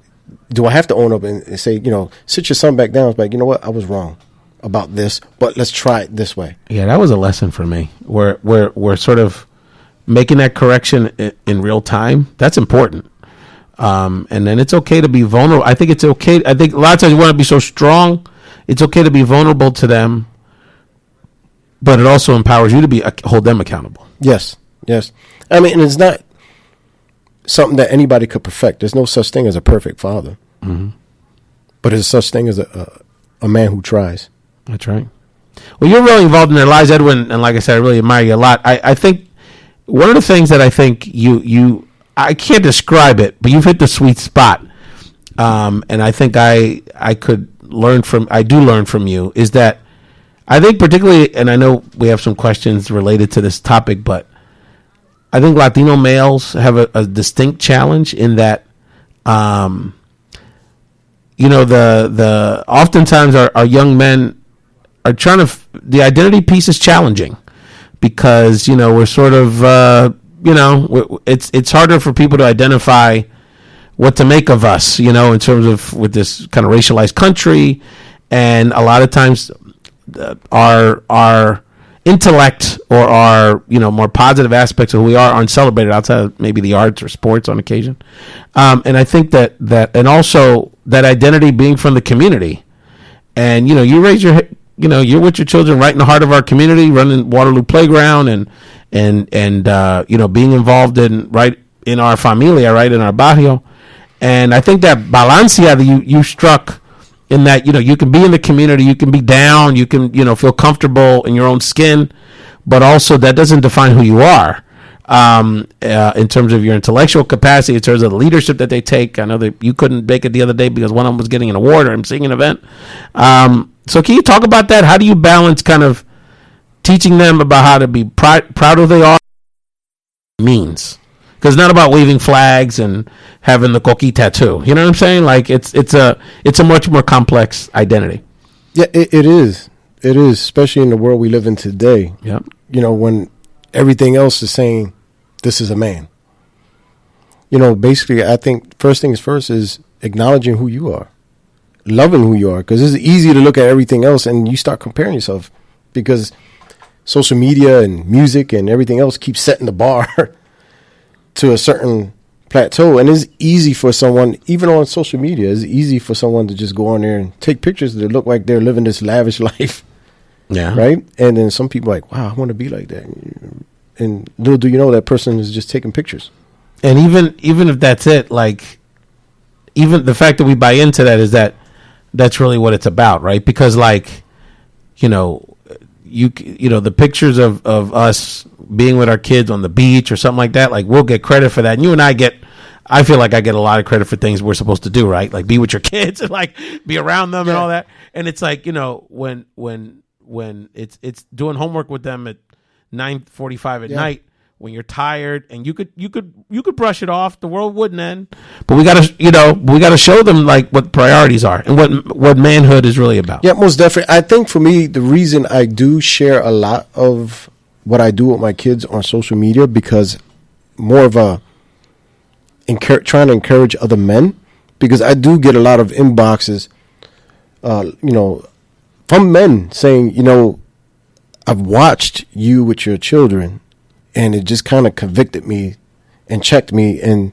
B: do I have to own up and say, you know, sit your son back down? It's like, you know what, I was wrong about this, but let's try it this way.
A: Yeah, that was a lesson for me. We're sort of making that correction in real time. That's important. And then it's okay to be vulnerable. I think it's okay. I think a lot of times you want to be so strong. It's okay to be vulnerable to them, but it also empowers you to hold them accountable.
B: Yes. I mean, it's not something that anybody could perfect. There's no such thing as a perfect father. But there's such thing as a man who tries.
A: That's right. Well, you're really involved in their lives, Edwin, and like I said, I really admire you a lot. I think one of the things that I think you I can't describe it, but you've hit the sweet spot. And I think I do learn from you, is that I think particularly, and I know we have some questions related to this topic, but I think Latino males have a distinct challenge in that, you know, the oftentimes our young men are trying to, the identity piece is challenging because, you know, we're sort of, you know, it's harder for people to identify what to make of us, you know, in terms of with this kind of racialized country. And a lot of times our intellect or our, you know, more positive aspects of who we are aren't celebrated outside of maybe the arts or sports on occasion. And I think that and also that identity being from the community. And, you know, you're with your children right in the heart of our community, running Waterloo Playground and you know, being involved right in our familia, right in our barrio. And I think that balancia that you struck in that, you know, you can be in the community, you can be down, you can, you know, feel comfortable in your own skin, but also that doesn't define who you are in terms of your intellectual capacity, in terms of the leadership that they take. I know that you couldn't make it the other day because one of them was getting an award or emceeing an event. So can you talk about that? How do you balance kind of teaching them about how to be proud of who they are means? Because it's not about waving flags and having the coqui tattoo. You know what I'm saying? Like it's a much more complex identity.
B: Yeah, it is. It is, especially in the world we live in today.
A: Yeah.
B: You know, when everything else is saying this is a man. You know, basically, I think first things first is acknowledging who you are, loving who you are, because it's easy to look at everything else and you start comparing yourself because social media and music and everything else keeps setting the bar to a certain plateau. And it's easy for someone, even on social media, it's easy for someone to just go on there and take pictures that look like they're living this lavish life.
A: Yeah.
B: Right? And then some people are like, wow, I want to be like that. And little do you know that person is just taking pictures.
A: And even if that's it, like, even the fact that we buy into that is that's really what it's about, right? Because, like, you know, you know, the pictures of us being with our kids on the beach or something like that, like, we'll get credit for that. And you and I feel like I get a lot of credit for things we're supposed to do, right? Like be with your kids and like be around them and all that. And it's like, you know, when it's doing homework with them at 9:45 at night, when you're tired, and you could brush it off, the world wouldn't end. But we gotta show them like what priorities are and what manhood is really about.
B: Yeah, most definitely. I think for me, the reason I do share a lot of what I do with my kids on social media, because more of trying to encourage other men, because I do get a lot of inboxes, from men saying, I've watched you with your children, and it just kind of convicted me and checked me, and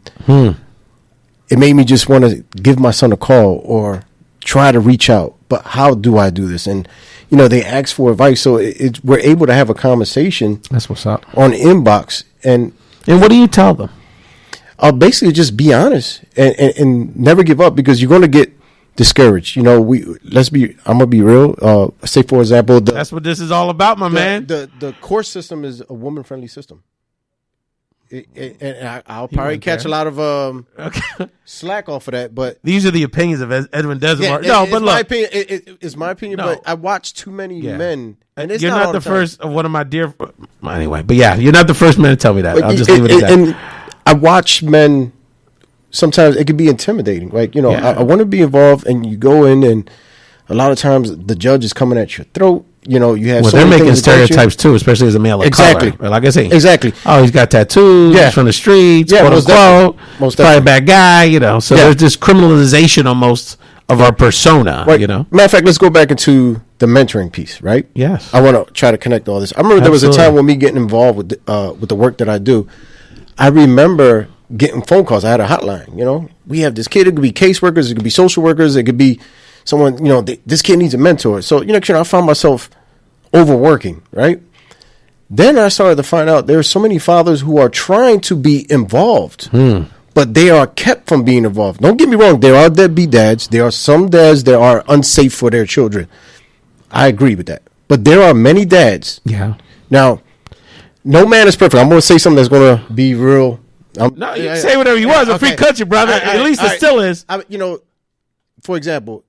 B: it made me just want to give my son a call or try to reach out. But how do I do this? And they ask for advice, so we're able to have a conversation.
A: That's what's up
B: on inbox. And
A: what do you tell them?
B: I'll basically just be honest and never give up, because you're going to get discouraged. I'm gonna be real. Say for example,
A: that's what this is all about, my man.
B: The court system is a woman friendly system. And I'll probably catch a lot of slack off of that, but
A: these are the opinions of Edwin Desamour.
B: It's my opinion. No. But I watch too many men, and
A: you're not the first of one of my dear. Anyway, but you're not the first man to tell me that. I'll just leave it at that.
B: And I watch men. Sometimes it can be intimidating. Like I want to be involved, and you go in, and a lot of times the judge is coming at your throat. You have.
A: Well, they're making stereotypes too, especially as a male.
B: Exactly.
A: Color. Like I say.
B: Exactly.
A: Oh, he's got tattoos. He's from the streets.
B: Yeah,
A: most probably a bad guy. So there's this criminalization almost of our persona.
B: Right. Matter of fact, let's go back into the mentoring piece. Right.
A: Yes.
B: I want to try to connect all this. I remember there was a time when me getting involved with the work that I do. I remember getting phone calls. I had a hotline. We have this kid. It could be caseworkers. It could be social workers. It could be someone, this kid needs a mentor. So, I found myself overworking, right? Then I started to find out there are so many fathers who are trying to be involved, but they are kept from being involved. Don't get me wrong. There are deadbeat dads. There are some dads that are unsafe for their children. I agree with that. But there are many dads.
A: Yeah.
B: Now, no man is perfect. I'm going to say something that's going to be real.
A: You can say whatever you want. It's a free country, brother. At least it still is.
B: For example,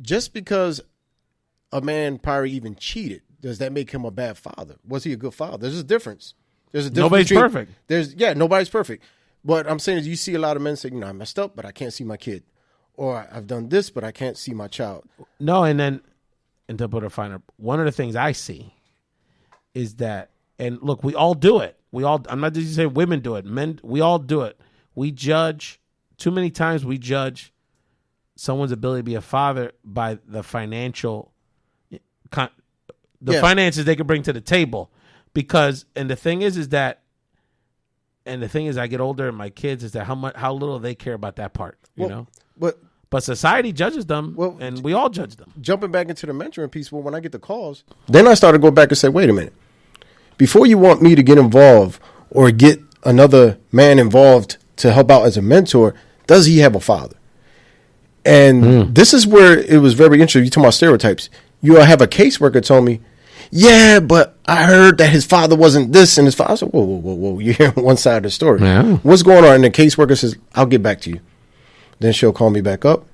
B: just because a man probably even cheated, does that make him a bad father? Was he a good father? There's a difference.
A: Nobody's perfect.
B: Nobody's perfect. But I'm saying is you see a lot of men saying, I messed up, but I can't see my kid. Or I've done this, but I can't see my child.
A: No, and to put a finer, one of the things I see is that, and look, we all do it. I'm not just saying women do it. Men, we all do it. We judge, too many times we judge someone's ability to be a father by the financial, finances they can bring to the table. Because, and the thing is I get older and my kids is that how little they care about that part, But society judges them, and we all judge them.
B: Jumping back into the mentoring piece, when I get the calls, then I started to go back and say, wait a minute. Before you want me to get involved or get another man involved to help out as a mentor, does he have a father? And this is where it was very interesting. You talk about stereotypes. You have a caseworker tell me, yeah, but I heard that his father wasn't this and his father. I said, whoa. You're hearing one side of the story.
A: Yeah.
B: What's going on? And the caseworker says, I'll get back to you. Then she'll call me back up.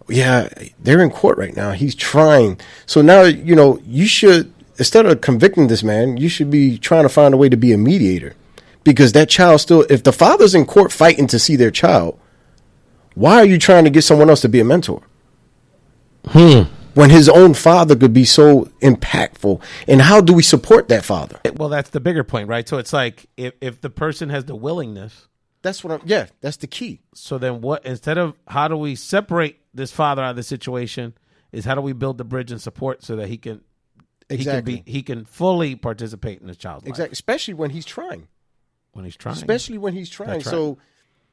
B: Yeah, they're in court right now. He's trying. So now, you should, instead of convicting this man, you should be trying to find a way to be a mediator. Because that child still, if the father's in court fighting to see their child, why are you trying to get someone else to be a mentor? When his own father could be so impactful. And how do we support that father?
A: Well, that's the bigger point, right? So it's like if the person has the willingness.
B: That's the key.
A: So then instead of how do we separate this father out of the situation, is how do we build the bridge and support so that he can fully participate in his child's life.
B: Exactly. Especially when he's trying.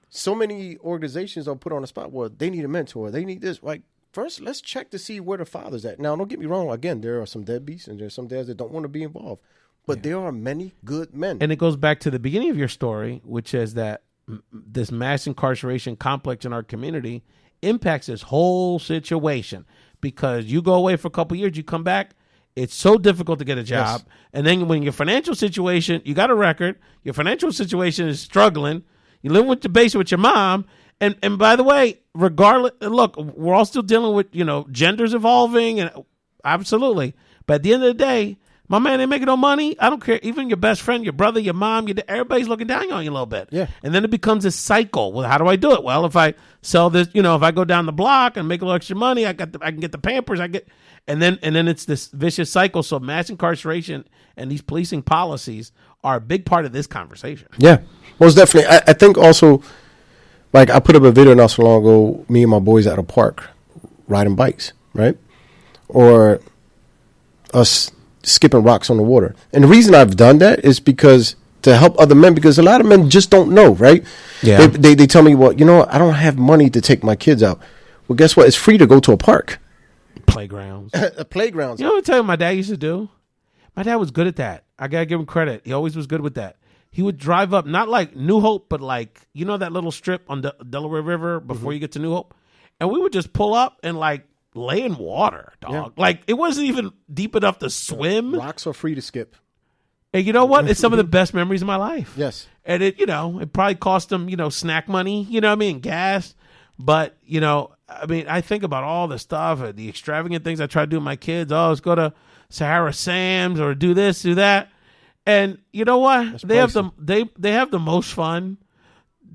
B: So many organizations are put on the spot. Well, they need a mentor. They need this. Like, first, let's check to see where the father's at. Now, don't get me wrong. Again, there are some deadbeats and there's some dads that don't want to be involved. But there are many good men.
A: And it goes back to the beginning of your story, which is that this mass incarceration complex in our community impacts this whole situation. Because you go away for a couple years, you come back, it's so difficult to get a job. Yes. And then when your financial situation, you got a record, your financial situation is struggling, you live with the basement with your mom, and by the way, regardless, look, we're all still dealing with, genders evolving, and absolutely. But at the end of the day, my man ain't making no money. I don't care. Even your best friend, your brother, your mom, everybody's looking down on you a little bit.
B: Yeah.
A: And then it becomes a cycle. Well, how do I do it? Well, if I sell this, if I go down the block and make a little extra money, I can get the Pampers. And then it's this vicious cycle. So mass incarceration and these policing policies are a big part of this conversation.
B: Yeah, most definitely. I think also Like, I put up a video not so long ago, me and my boys at a park riding bikes, right? Or us skipping rocks on the water. And the reason I've done that is because to help other men, because a lot of men just don't know, right?
A: Yeah.
B: They tell me, well, you know, I don't have money to take my kids out. Well, guess what? It's free to go to a park.
A: Playgrounds.
B: Playgrounds.
A: You know what I'm telling you my dad used to do? My dad was good at that. I got to give him credit. He always was good with that. He would drive up, not like New Hope, but like, you know that little strip on the Delaware River before you get to New Hope? And we would just pull up and like lay in water, dog.
B: Yeah.
A: Like, it wasn't even deep enough to swim.
B: Rocks are free to skip.
A: And you know what? It's some of the best memories of my life.
B: Yes.
A: And it, you know, it probably cost them, you know, snack money, you know what I mean? Gas. But, you know, I mean, I think about all the stuff, the extravagant things I try to do with my kids. Oh, let's go to Sahara Sam's or do this, do that. And you know what? They have the most fun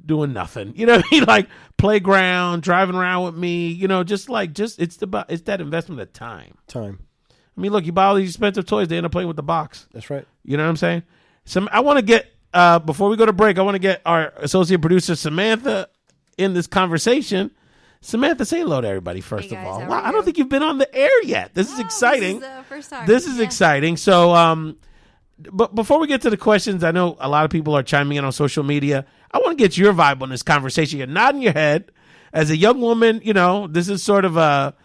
A: doing nothing. You know what I mean? Like playground, driving around with me, you know, it's that investment of time.
B: Time.
A: I mean, look, you buy all these expensive toys, they end up playing with the box.
B: That's right.
A: You know what I'm saying? So I want to get, before we go to break, I want to get our associate producer, Samantha, in this conversation. Samantha, say hello to everybody, first of all. Wow, I don't think you've been on the air yet. This is exciting.
D: This is the first time.
A: This is exciting. So, but before we get to the questions, I know a lot of people are chiming in on social media. I want to get your vibe on this conversation. You're nodding your head. As a young woman, you know, this is sort of a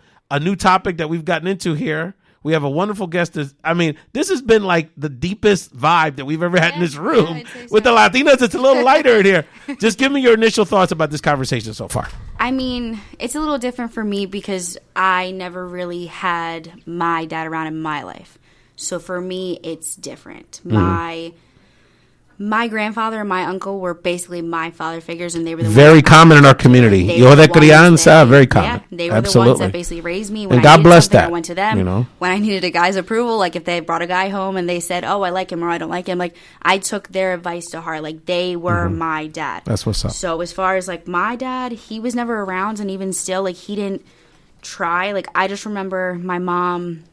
A: new topic that we've gotten into here. We have a wonderful guest. This has been like the deepest vibe that we've ever had in this room. With the Latinas, it's a little lighter in here. Just give me your initial thoughts about this conversation so far.
D: I mean, it's a little different for me because I never really had my dad around in my life. So for me, it's different. My grandfather and my uncle were basically my father figures, and they were the
A: very common in our community. Hijo de crianza, very common.
D: Yeah, they were the ones that basically raised me. When
A: and God bless that.
D: I went to them.
A: You know?
D: When I needed a guy's approval, like if they brought a guy home and they said, "Oh, I like him" or "I don't like him," like I took their advice to heart. Like they were my dad.
A: That's what's up.
D: So as far as like my dad, he was never around, and even still, like he didn't try. Like I just remember my mom.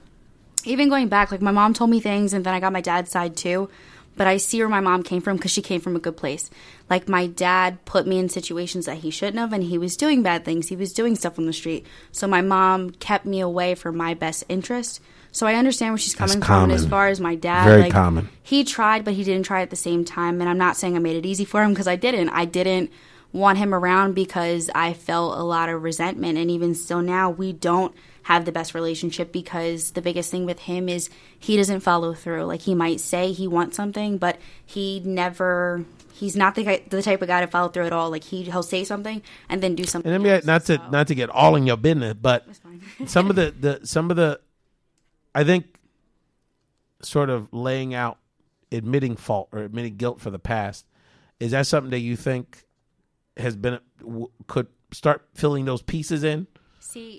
D: Even going back, like my mom told me things, and then I got my dad's side too. But I see where my mom came from because she came from a good place. Like my dad put me in situations that he shouldn't have, and he was doing bad things. He was doing stuff on the street. So my mom kept me away for my best interest. So I understand where she's coming from. And as far as my dad,
A: very common.
D: He tried, but he didn't try at the same time. And I'm not saying I made it easy for him because I didn't. I didn't want him around because I felt a lot of resentment. And even still now, we don't have the best relationship because the biggest thing with him is he doesn't follow through. Like he might say he wants something, but he's not the type of guy to follow through at all. Like he'll say something and then do something
A: and
D: else.
A: Not to get all in your business, but some of the I think sort of laying out admitting fault or admitting guilt for the past, is that something that you think has been could start filling those pieces in?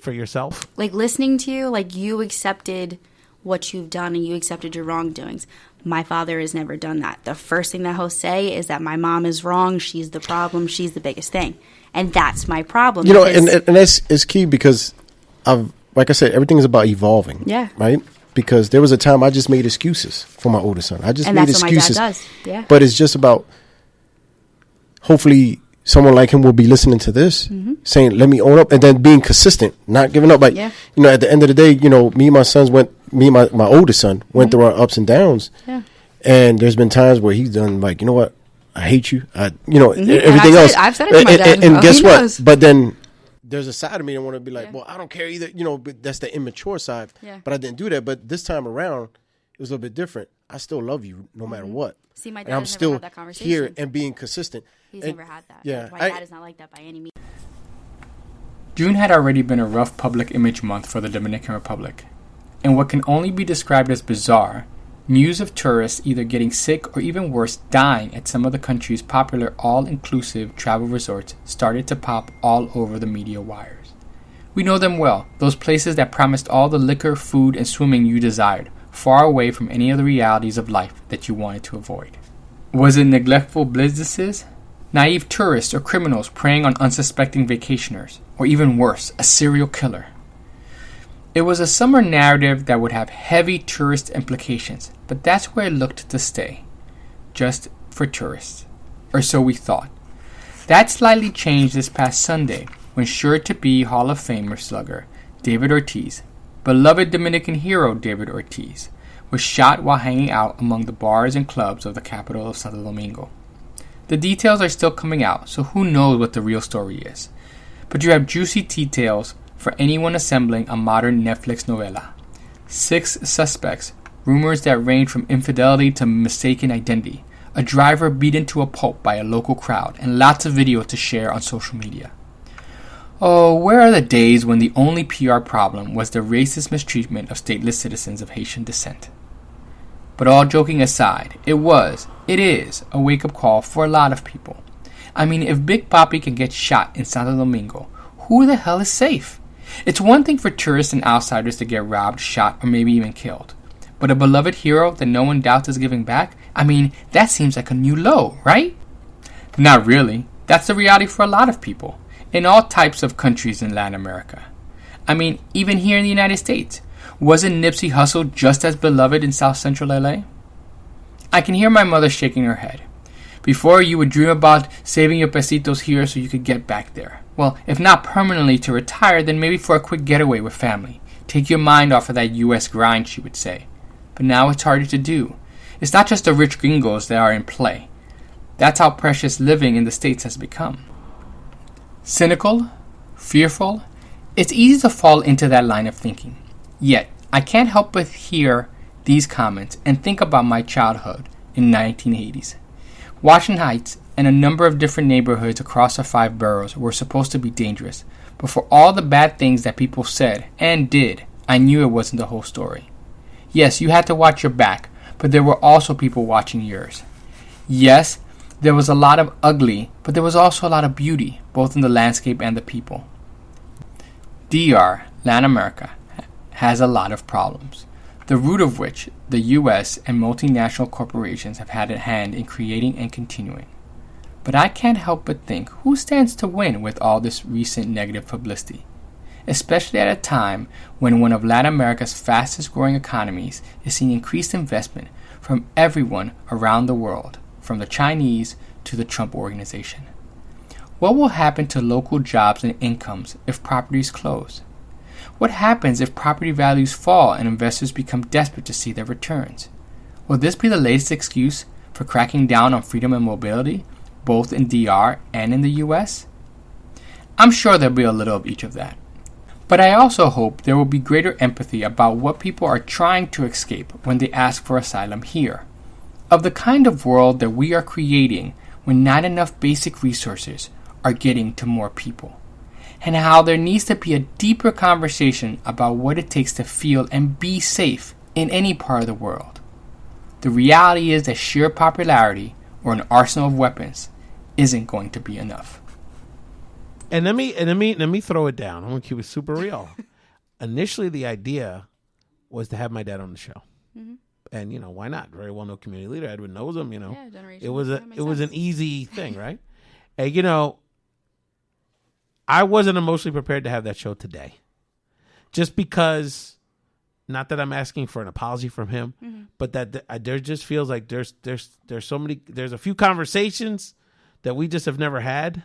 A: For yourself?
D: Like listening to you, like you accepted what you've done and you accepted your wrongdoings. My father has never done that. The first thing that he'll say is that my mom is wrong. She's the problem. She's the biggest thing. And that's my problem.
B: You know, and that's key because like I said, everything is about evolving.
D: Yeah.
B: Right? Because there was a time I just made excuses for my older son. I just made excuses.
D: What my dad does. Yeah.
B: But it's just about hopefully someone like him will be listening to this, saying, let me own up, and then being consistent, not giving up. Like, you know, at the end of the day, you know, me and my oldest son went through our ups and downs. Yeah. And there's been times where he's done like, you know what, I hate you. Everything else.
D: I've said it to my dad.
B: And guess what? But then there's a side of me that want to be like, well, I don't care either. You know, but that's the immature side. Yeah. But I didn't do that. But this time around, it was a little bit different. I still love you no matter what.
D: See, my dad
B: and I'm
D: never
B: still
D: had that conversation.
B: Here and being consistent.
D: He's never had that.
B: Yeah,
D: my dad is not like that by any means.
E: June had already been a rough public image month for the Dominican Republic. In what can only be described as bizarre, news of tourists either getting sick or even worse, dying at some of the country's popular all-inclusive travel resorts started to pop all over the media wires. We know them well, those places that promised all the liquor, food, and swimming you desired, far away from any of the realities of life that you wanted to avoid. Was it neglectful businesses? Naive tourists or criminals preying on unsuspecting vacationers? Or even worse, a serial killer? It was a summer narrative that would have heavy tourist implications, but that's where it looked to stay. Just for tourists. Or so we thought. That slightly changed this past Sunday when sure-to-be Hall of Famer slugger David Ortiz, beloved Dominican hero David Ortiz, was shot while hanging out among the bars and clubs of the capital of Santo Domingo. The details are still coming out, so who knows what the real story is. But you have juicy details for anyone assembling a modern Netflix novela. 6 suspects, rumors that range from infidelity to mistaken identity, a driver beaten to a pulp by a local crowd, and lots of video to share on social media. Oh, where are the days when the only PR problem was the racist mistreatment of stateless citizens of Haitian descent? But all joking aside, it is a wake-up call for a lot of people. I mean, if Big Papi can get shot in Santo Domingo, who the hell is safe? It's one thing for tourists and outsiders to get robbed, shot, or maybe even killed. But a beloved hero that no one doubts is giving back? I mean, that seems like a new low, right? Not really. That's the reality for a lot of people, in all types of countries in Latin America. I mean, even here in the United States. Wasn't Nipsey Hussle just as beloved in South Central LA? I can hear my mother shaking her head. Before, you would dream about saving your pesitos here so you could get back there. Well, if not permanently to retire, then maybe for a quick getaway with family. Take your mind off of that U.S. grind, she would say. But now it's harder to do. It's not just the rich gringos that are in play. That's how precious living in the States has become. Cynical? Fearful? It's easy to fall into that line of thinking. Yet, I can't help but hear these comments and think about my childhood in the 1980s. Washington Heights and a number of different neighborhoods across the 5 boroughs were supposed to be dangerous, but for all the bad things that people said and did, I knew it wasn't the whole story. Yes, you had to watch your back, but there were also people watching yours. Yes, there was a lot of ugly, but there was also a lot of beauty, both in the landscape and the people. DR, Latin America, has a lot of problems, the root of which the U.S. and multinational corporations have had a hand in creating and continuing. But I can't help but think, who stands to win with all this recent negative publicity? Especially at a time when one of Latin America's fastest growing economies is seeing increased investment from everyone around the world, from the Chinese to the Trump organization. What will happen to local jobs and incomes if properties close? What happens if property values fall and investors become desperate to see their returns? Will this be the latest excuse for cracking down on freedom and mobility, both in DR and in the US? I'm sure there'll be a little of each of that. But I also hope there will be greater empathy about what people are trying to escape when they ask for asylum here. Of the kind of world that we are creating when not enough basic resources are getting to more people. And how there needs to be a deeper conversation about what it takes to feel and be safe in any part of the world. The reality is that sheer popularity or an arsenal of weapons isn't going to be enough.
A: And let me throw it down. I'm going to keep it super real. Initially, the idea was to have my dad on the show. Mm-hmm. And, why not? Very well-known community leader. Edwin knows him,
D: Yeah,
A: it was an easy thing, right? And, I wasn't emotionally prepared to have that show today. Just because, not that I'm asking for an apology from him, mm-hmm. but that there just feels like there's a few conversations that we just have never had.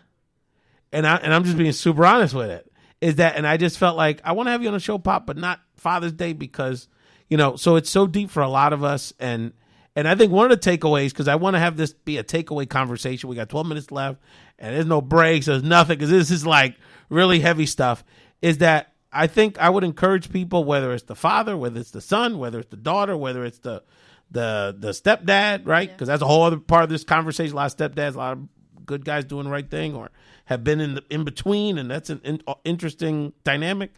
A: And I'm just being super honest with it. And I just felt like I want to have you on the show, Pop, but not Father's Day because, so it's so deep for a lot of us. And I think one of the takeaways, because I want to have this be a takeaway conversation. We got 12 minutes left and there's no breaks. There's nothing because this is like really heavy stuff, is that I think I would encourage people, whether it's the father, whether it's the son, whether it's the daughter, whether it's the stepdad, right? Because that's a whole other part of this conversation. A lot of stepdads, a lot of good guys doing the right thing or have been in between, and that's an interesting dynamic,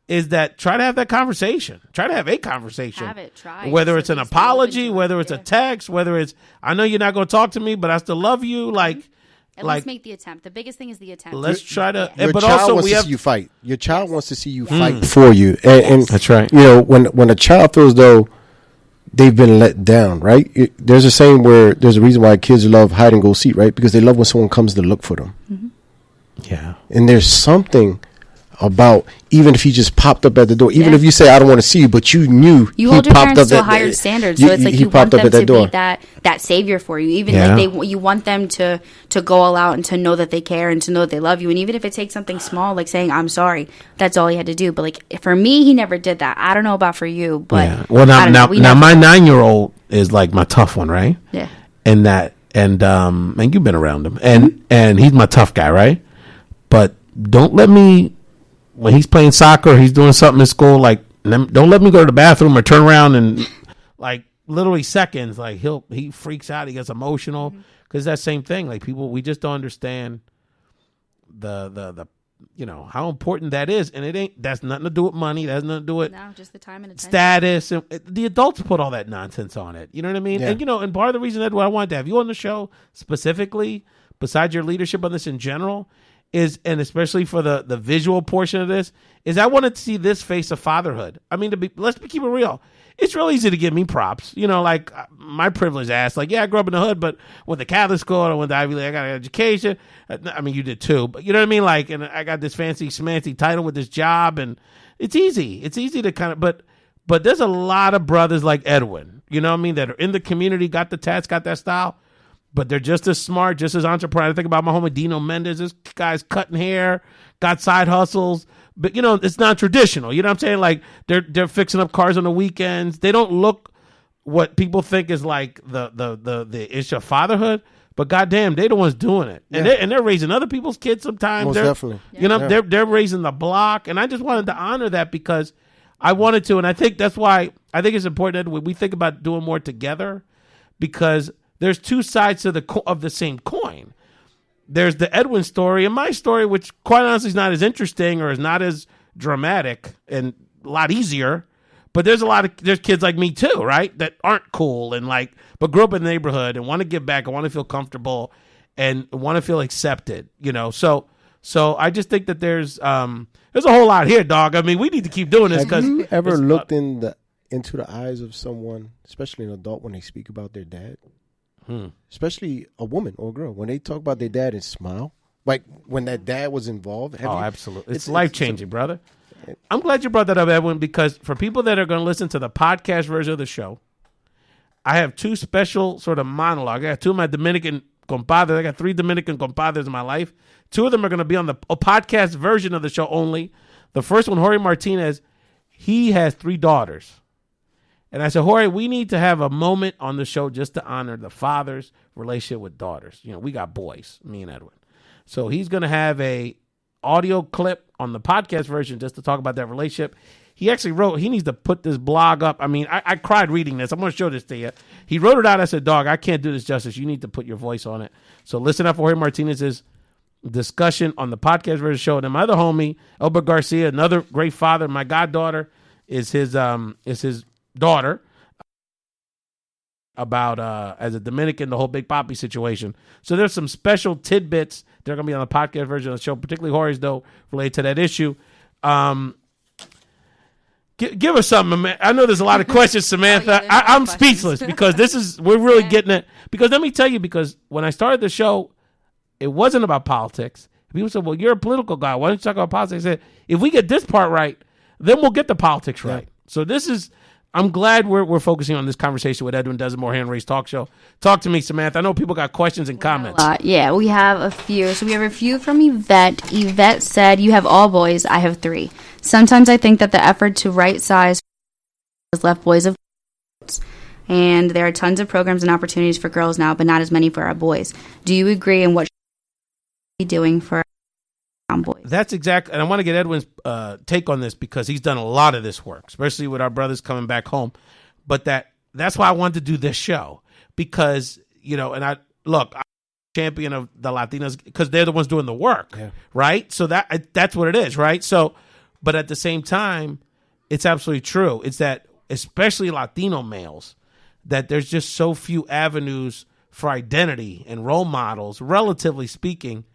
A: is that try to have that conversation. Try to have a conversation.
D: Have it, try.
A: Whether it's an apology, whether it's a text, whether it's, I know you're not going to talk to me, but I still love you.
D: Mm-hmm. At least make the attempt. The biggest thing is the attempt.
A: Let's try to.
B: Your
A: but
B: child
A: also
B: wants
A: we
B: to
A: have
B: see you fight. Your child wants to see you fight for you. And
A: that's right.
B: When a child feels though they've been let down, right? There's a saying where there's a reason why kids love hide and go seek, right? Because they love when someone comes to look for them.
A: Mm-hmm. Yeah.
B: And there's something about, even if he just popped up at the door, even if you say I don't want to see you, but you knew
D: you
B: he
D: hold your
B: popped
D: parents
B: up
D: to a higher standard, so it's like
B: he
D: you want
B: popped up
D: them
B: at that
D: to
B: door.
D: be that savior for you. Even like you want them to go all out and to know that they care and to know that they love you. And even if it takes something small, like saying I'm sorry, that's all he had to do. But like for me, he never did that. I don't know about for you, but
A: well, now my 9-year-old is like my tough one, right?
D: Yeah,
A: and you've been around him, and he's my tough guy, right? But don't let me, when he's playing soccer or he's doing something in school, like, don't let me go to the bathroom or turn around and, like, literally seconds, like, he freaks out, he gets emotional, because that same thing, like, people, we just don't understand the how important that is, and that's nothing to do with money, that's nothing to do with
D: just the time and attention.
A: Status, and the adults put all that nonsense on it, you know what I mean?
B: Yeah.
A: And, and part of the reason that I wanted to have you on the show specifically, besides your leadership on this in general, is, and especially for the visual portion of this, is I wanted to see this face of fatherhood. I mean, let's keep it real. It's real easy to give me props. Like my privileged ass, like, yeah, I grew up in the hood, but went to Catholic school, I went to Ivy League, I got an education. I mean, you did too, but you know what I mean? Like, and I got this fancy schmancy title with this job, and it's easy. It's easy to kind of, but there's a lot of brothers like Edwin, you know what I mean, that are in the community, got the tats, got that style, but they're just as smart, just as entrepreneur. I think about my homie Dino Mendez. This guy's cutting hair, got side hustles, but it's not traditional. You know what I'm saying? Like they're fixing up cars on the weekends. They don't look what people think is like the issue of fatherhood, but goddamn, they the ones doing it, and they're raising other people's kids sometimes.
B: Most definitely.
A: They're raising the block, and I just wanted to honor that because I wanted to, and I think that's why I think it's important that we think about doing more together, because there's two sides to of the same coin. There's the Edwin story and my story, which quite honestly is not as interesting or is not as dramatic and a lot easier. But there's kids like me too, right? That aren't cool and but grew up in the neighborhood and want to give back and want to feel comfortable and want to feel accepted, So I just think that there's a whole lot here, dog. I mean, we need to keep doing this.
B: Have you ever looked into the eyes of someone, especially an adult, when they speak about their dad? Especially a woman or a girl, when they talk about their dad and smile, like when that dad was involved.
A: Absolutely. It's life-changing, brother. I'm glad you brought that up, Edwin, because for people that are going to listen to the podcast version of the show, I have two special sort of monologues. I got two of my Dominican compadres. I got 3 Dominican compadres in my life. 2 of them are going to be on the podcast version of the show only. The first one, Jorge Martinez, he has 3 daughters. And I said, Jorge, we need to have a moment on the show just to honor the father's relationship with daughters. We got boys, me and Edwin. So he's going to have a audio clip on the podcast version just to talk about that relationship. He actually wrote, he needs to put this blog up. I mean, I cried reading this. I'm going to show this to you. He wrote it out. I said, dog, I can't do this justice. You need to put your voice on it. So listen up for Jorge Martinez's discussion on the podcast version of the show. And then my other homie, Elbert Garcia, another great father, my goddaughter, is his daughter, about as a Dominican, the whole Big Papi situation. So there's some special tidbits that are going to be on the podcast version of the show, particularly Jorge's, though, related to that issue. Give us something, man. I know there's a lot of questions, Samantha. I'm speechless because we're really getting it. Because let me tell you, because when I started the show, it wasn't about politics. People said, well, you're a political guy. Why don't you talk about politics? I said, if we get this part right, then we'll get the politics right. So I'm glad we're focusing on this conversation with Edwin Desamour here on Ray's Talk Show. Talk to me, Samantha. I know people got questions and comments.
D: Yeah, we have a few. So we have a few from Yvette. Yvette said, you have all boys, I have 3. Sometimes I think that the effort to right size has left boys of and there are tons of programs and opportunities for girls now, but not as many for our boys. Do you agree, and what should we be doing for boys?
A: That's exactly, and I want to get Edwin's take on this because he's done a lot of this work, especially with our brothers coming back home. But that's why I wanted to do this show because, and I'm champion of the Latinos because they're the ones doing the work, right? So that's what it is, right? So, but at the same time, it's absolutely true. It's that especially Latino males, that there's just so few avenues for identity and role models, relatively speaking,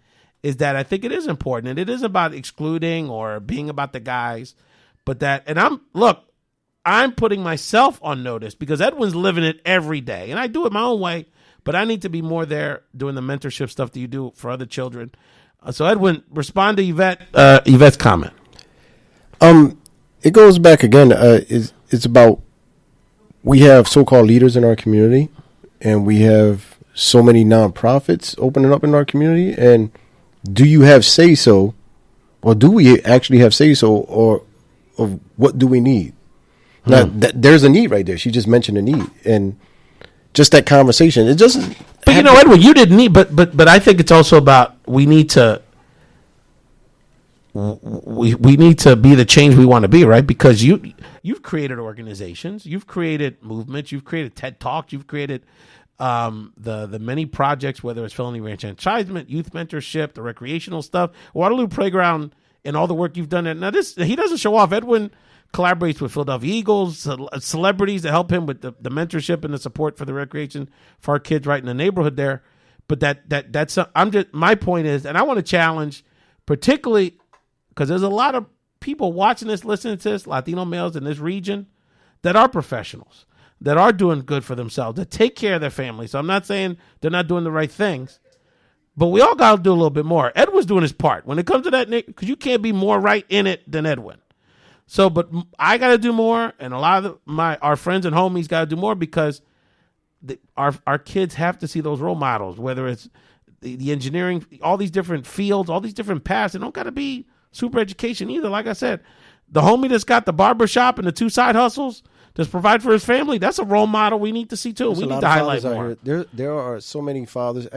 A: is that I think it is important. And it is about excluding or being about the guys. But I'm putting myself on notice because Edwin's living it every day. And I do it my own way, but I need to be more there doing the mentorship stuff that you do for other children. So Edwin, respond to Yvette's comment.
B: It goes back again. It's about, we have so-called leaders in our community, and we have so many nonprofits opening up in our community. And do you have say-so, or do we actually have say-so, or what do we need? Now, there's a need right there. She just mentioned a need, and just that conversation. It doesn't.
A: But Edwin, you didn't need. But I think it's also about we need to. We need to be the change we want to be, right? Because you've created organizations, you've created movements, you've created TED Talks, you've created the many projects, whether it's felony enfranchisement, youth mentorship, the recreational stuff, Waterloo Playground, and all the work you've done. Now, he doesn't show off. Edwin collaborates with Philadelphia Eagles, celebrities that help him with the mentorship and the support for the recreation for our kids right in the neighborhood there. But that's my point is, and I want to challenge, particularly because there's a lot of people watching this, listening to this, Latino males in this region that are professionals, that are doing good for themselves, that take care of their families. So I'm not saying they're not doing the right things, but we all got to do a little bit more. Edwin's doing his part. When it comes to that, Nick, because you can't be more right in it than Edwin. So, but I got to do more, and a lot of our friends and homies got to do more, because our kids have to see those role models, whether it's the engineering, all these different fields, all these different paths. They don't got to be super education either. Like I said, the homie that's got the barber shop and the 2 side hustles that's provide for his family, that's a role model we need to see too. We need to highlight more.
B: There are so many fathers.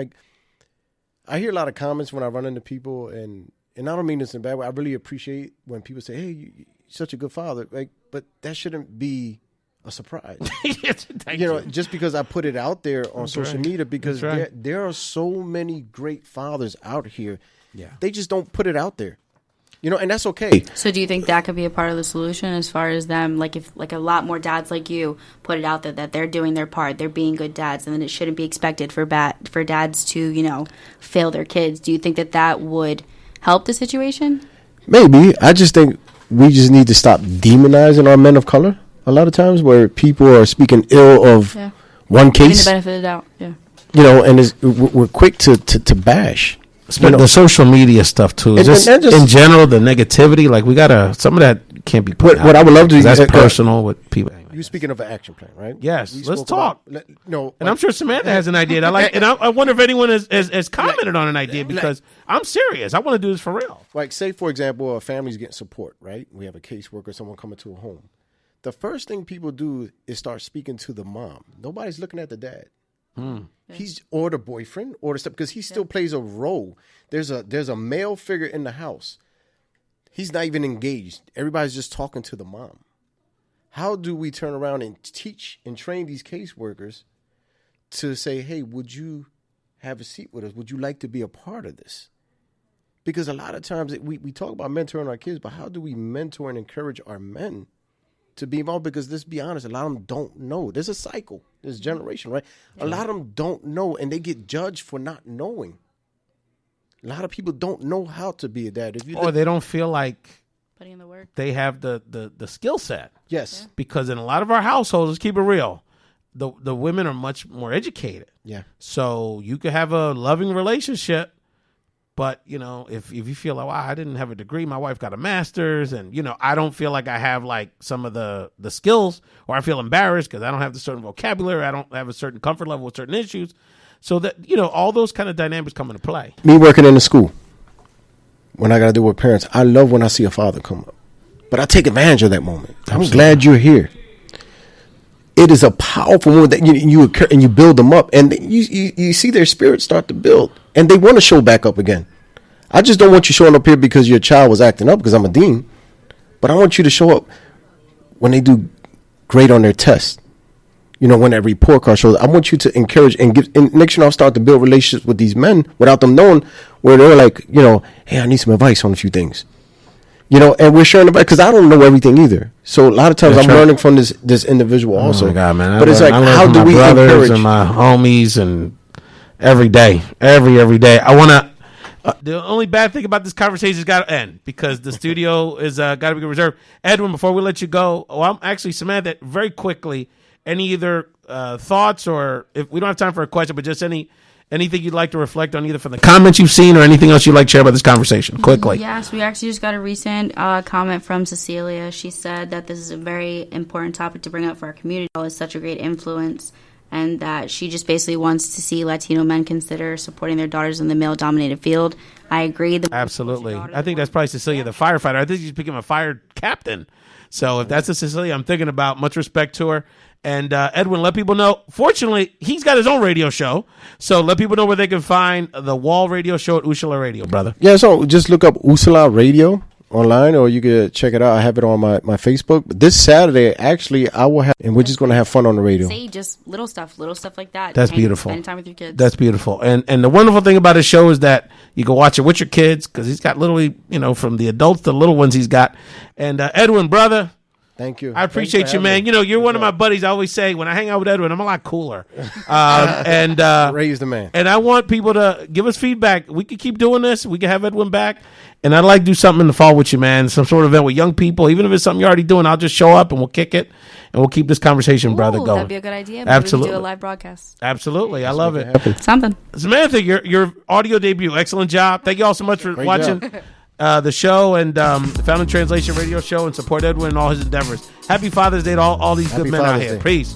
B: I hear a lot of comments when I run into people, and I don't mean this in a bad way. I really appreciate when people say, "Hey, you're such a good father," but that shouldn't be a surprise. Just because I put it out there on social media, because there are so many great fathers out here. Yeah, they just don't put it out there. And that's okay.
D: So do you think that could be a part of the solution, as far as them, if a lot more dads like you put it out there that they're doing their part, they're being good dads, and then it shouldn't be expected for dads to, fail their kids? Do you think that would help the situation?
B: Maybe. I just think we just need to stop demonizing our men of color a lot of times, where people are speaking ill of one case.
D: Giving the benefit of the doubt, yeah.
B: And we're quick to bash.
A: The social media stuff too. Just in general, the negativity. Like, we gotta, some of that can't be put out.
B: What I would love to do,
A: that's personal with people.
B: You're speaking of an action plan, right?
A: Yes. Let's talk. And I'm sure Samantha has an idea. I wonder if anyone has commented on an idea, because I'm serious. I want to do this for real.
B: Like, say for example, a family's getting support, right? We have a caseworker, someone coming to a home. The first thing people do is start speaking to the mom. Nobody's looking at the dad. He's or the boyfriend or the stuff, because he still plays a role. There's a male figure in the house. He's not even engaged. Everybody's just talking to the mom. How do we turn around and teach and train these caseworkers to say, "Hey, would you have a seat with us? Would you like to be a part of this?" Because a lot of times we talk about mentoring our kids, but how do we mentor and encourage our men to be involved? Because let's be honest, a lot of them don't know. There's a cycle. There's a generation, right? Yeah. A lot of them don't know, and they get judged for not knowing. A lot of people don't know how to be a dad.
A: Or they don't feel like
D: putting in the work.
A: They have the skill set.
B: Yes.
A: Yeah. Because in a lot of our households, let's keep it real, the women are much more educated.
B: Yeah.
A: So you could have a loving relationship, but, if you feel like, wow, I didn't have a degree, my wife got a master's, and, I don't feel like I have like some of the skills, or I feel embarrassed because I don't have the certain vocabulary, I don't have a certain comfort level with certain issues. So that, all those kind of dynamics come into play.
B: Me working in the school, when I got to deal with parents, I love when I see a father come up. But I take advantage of that moment. I'm glad you're here. It is a powerful moment that you build them up, and you see their spirits start to build, and they want to show back up again. I just don't want you showing up here because your child was acting up, because I'm a dean, but I want you to show up when they do great on their test. When that report card shows, I want you to encourage and next I'll start to build relationships with these men without them knowing, where they're like, "Hey, I need some advice on a few things." And we're sharing about, because I don't know everything either. So a lot of times I'm learning from this individual also.
A: Oh my God, man!
B: But it's like, how do we encourage?
A: And my homies, and every day, every day. I want to. The only bad thing about this conversation has got to end, because the studio is got to be reserved. Edwin, before we let you go, I'm actually, Samantha, very quickly, any either thoughts, or if we don't have time for a question, but just any anything you'd like to reflect on either from the comments you've seen or anything else you'd like to share about this conversation quickly?
D: Yes, we actually just got a recent comment from Cecilia. She said that this is a very important topic to bring up for our community. It's such a great influence, and that she just basically wants to see Latino men consider supporting their daughters in the male-dominated field. I agree.
A: Absolutely. I think that's probably Cecilia, the firefighter. I think she's become a fire captain. So if that's a Cecilia I'm thinking about, much respect to her. And Edwin, let people know. Fortunately, he's got his own radio show. So let people know where they can find the Wall Radio Show at Ushala Radio, brother.
B: Yeah, so just look up Ushala Radio online, or you can check it out. I have it on my Facebook. But this Saturday, actually, I will have, and we're just going to have fun on the radio.
D: Say just little stuff like that.
A: That's beautiful.
D: Spend time with your kids.
A: That's beautiful. And the wonderful thing about his show is that you can watch it with your kids, because he's got literally, from the adults to the little ones he's got. And Edwin, brother,
B: thank you.
A: I appreciate you, man. You're one of my buddies. I always say when I hang out with Edwin, I'm a lot cooler.
B: Ray's the man.
A: And I want people to give us feedback. We could keep doing this. We can have Edwin back. And I'd like to do something in the fall with you, man. Some sort of event with young people. Even if it's something you're already doing, I'll just show up and we'll kick it. And we'll keep this conversation, brother, going.
D: That'd be a good idea. Maybe
A: Absolutely.
D: We could do a live broadcast.
A: Absolutely. I love it.
D: Something.
A: Samantha, your audio debut. Excellent job. Thank you all so much for watching the show and the Found in Translation radio show, and support Edwin and all his endeavors. Happy Father's Day to all these good men out here. Peace.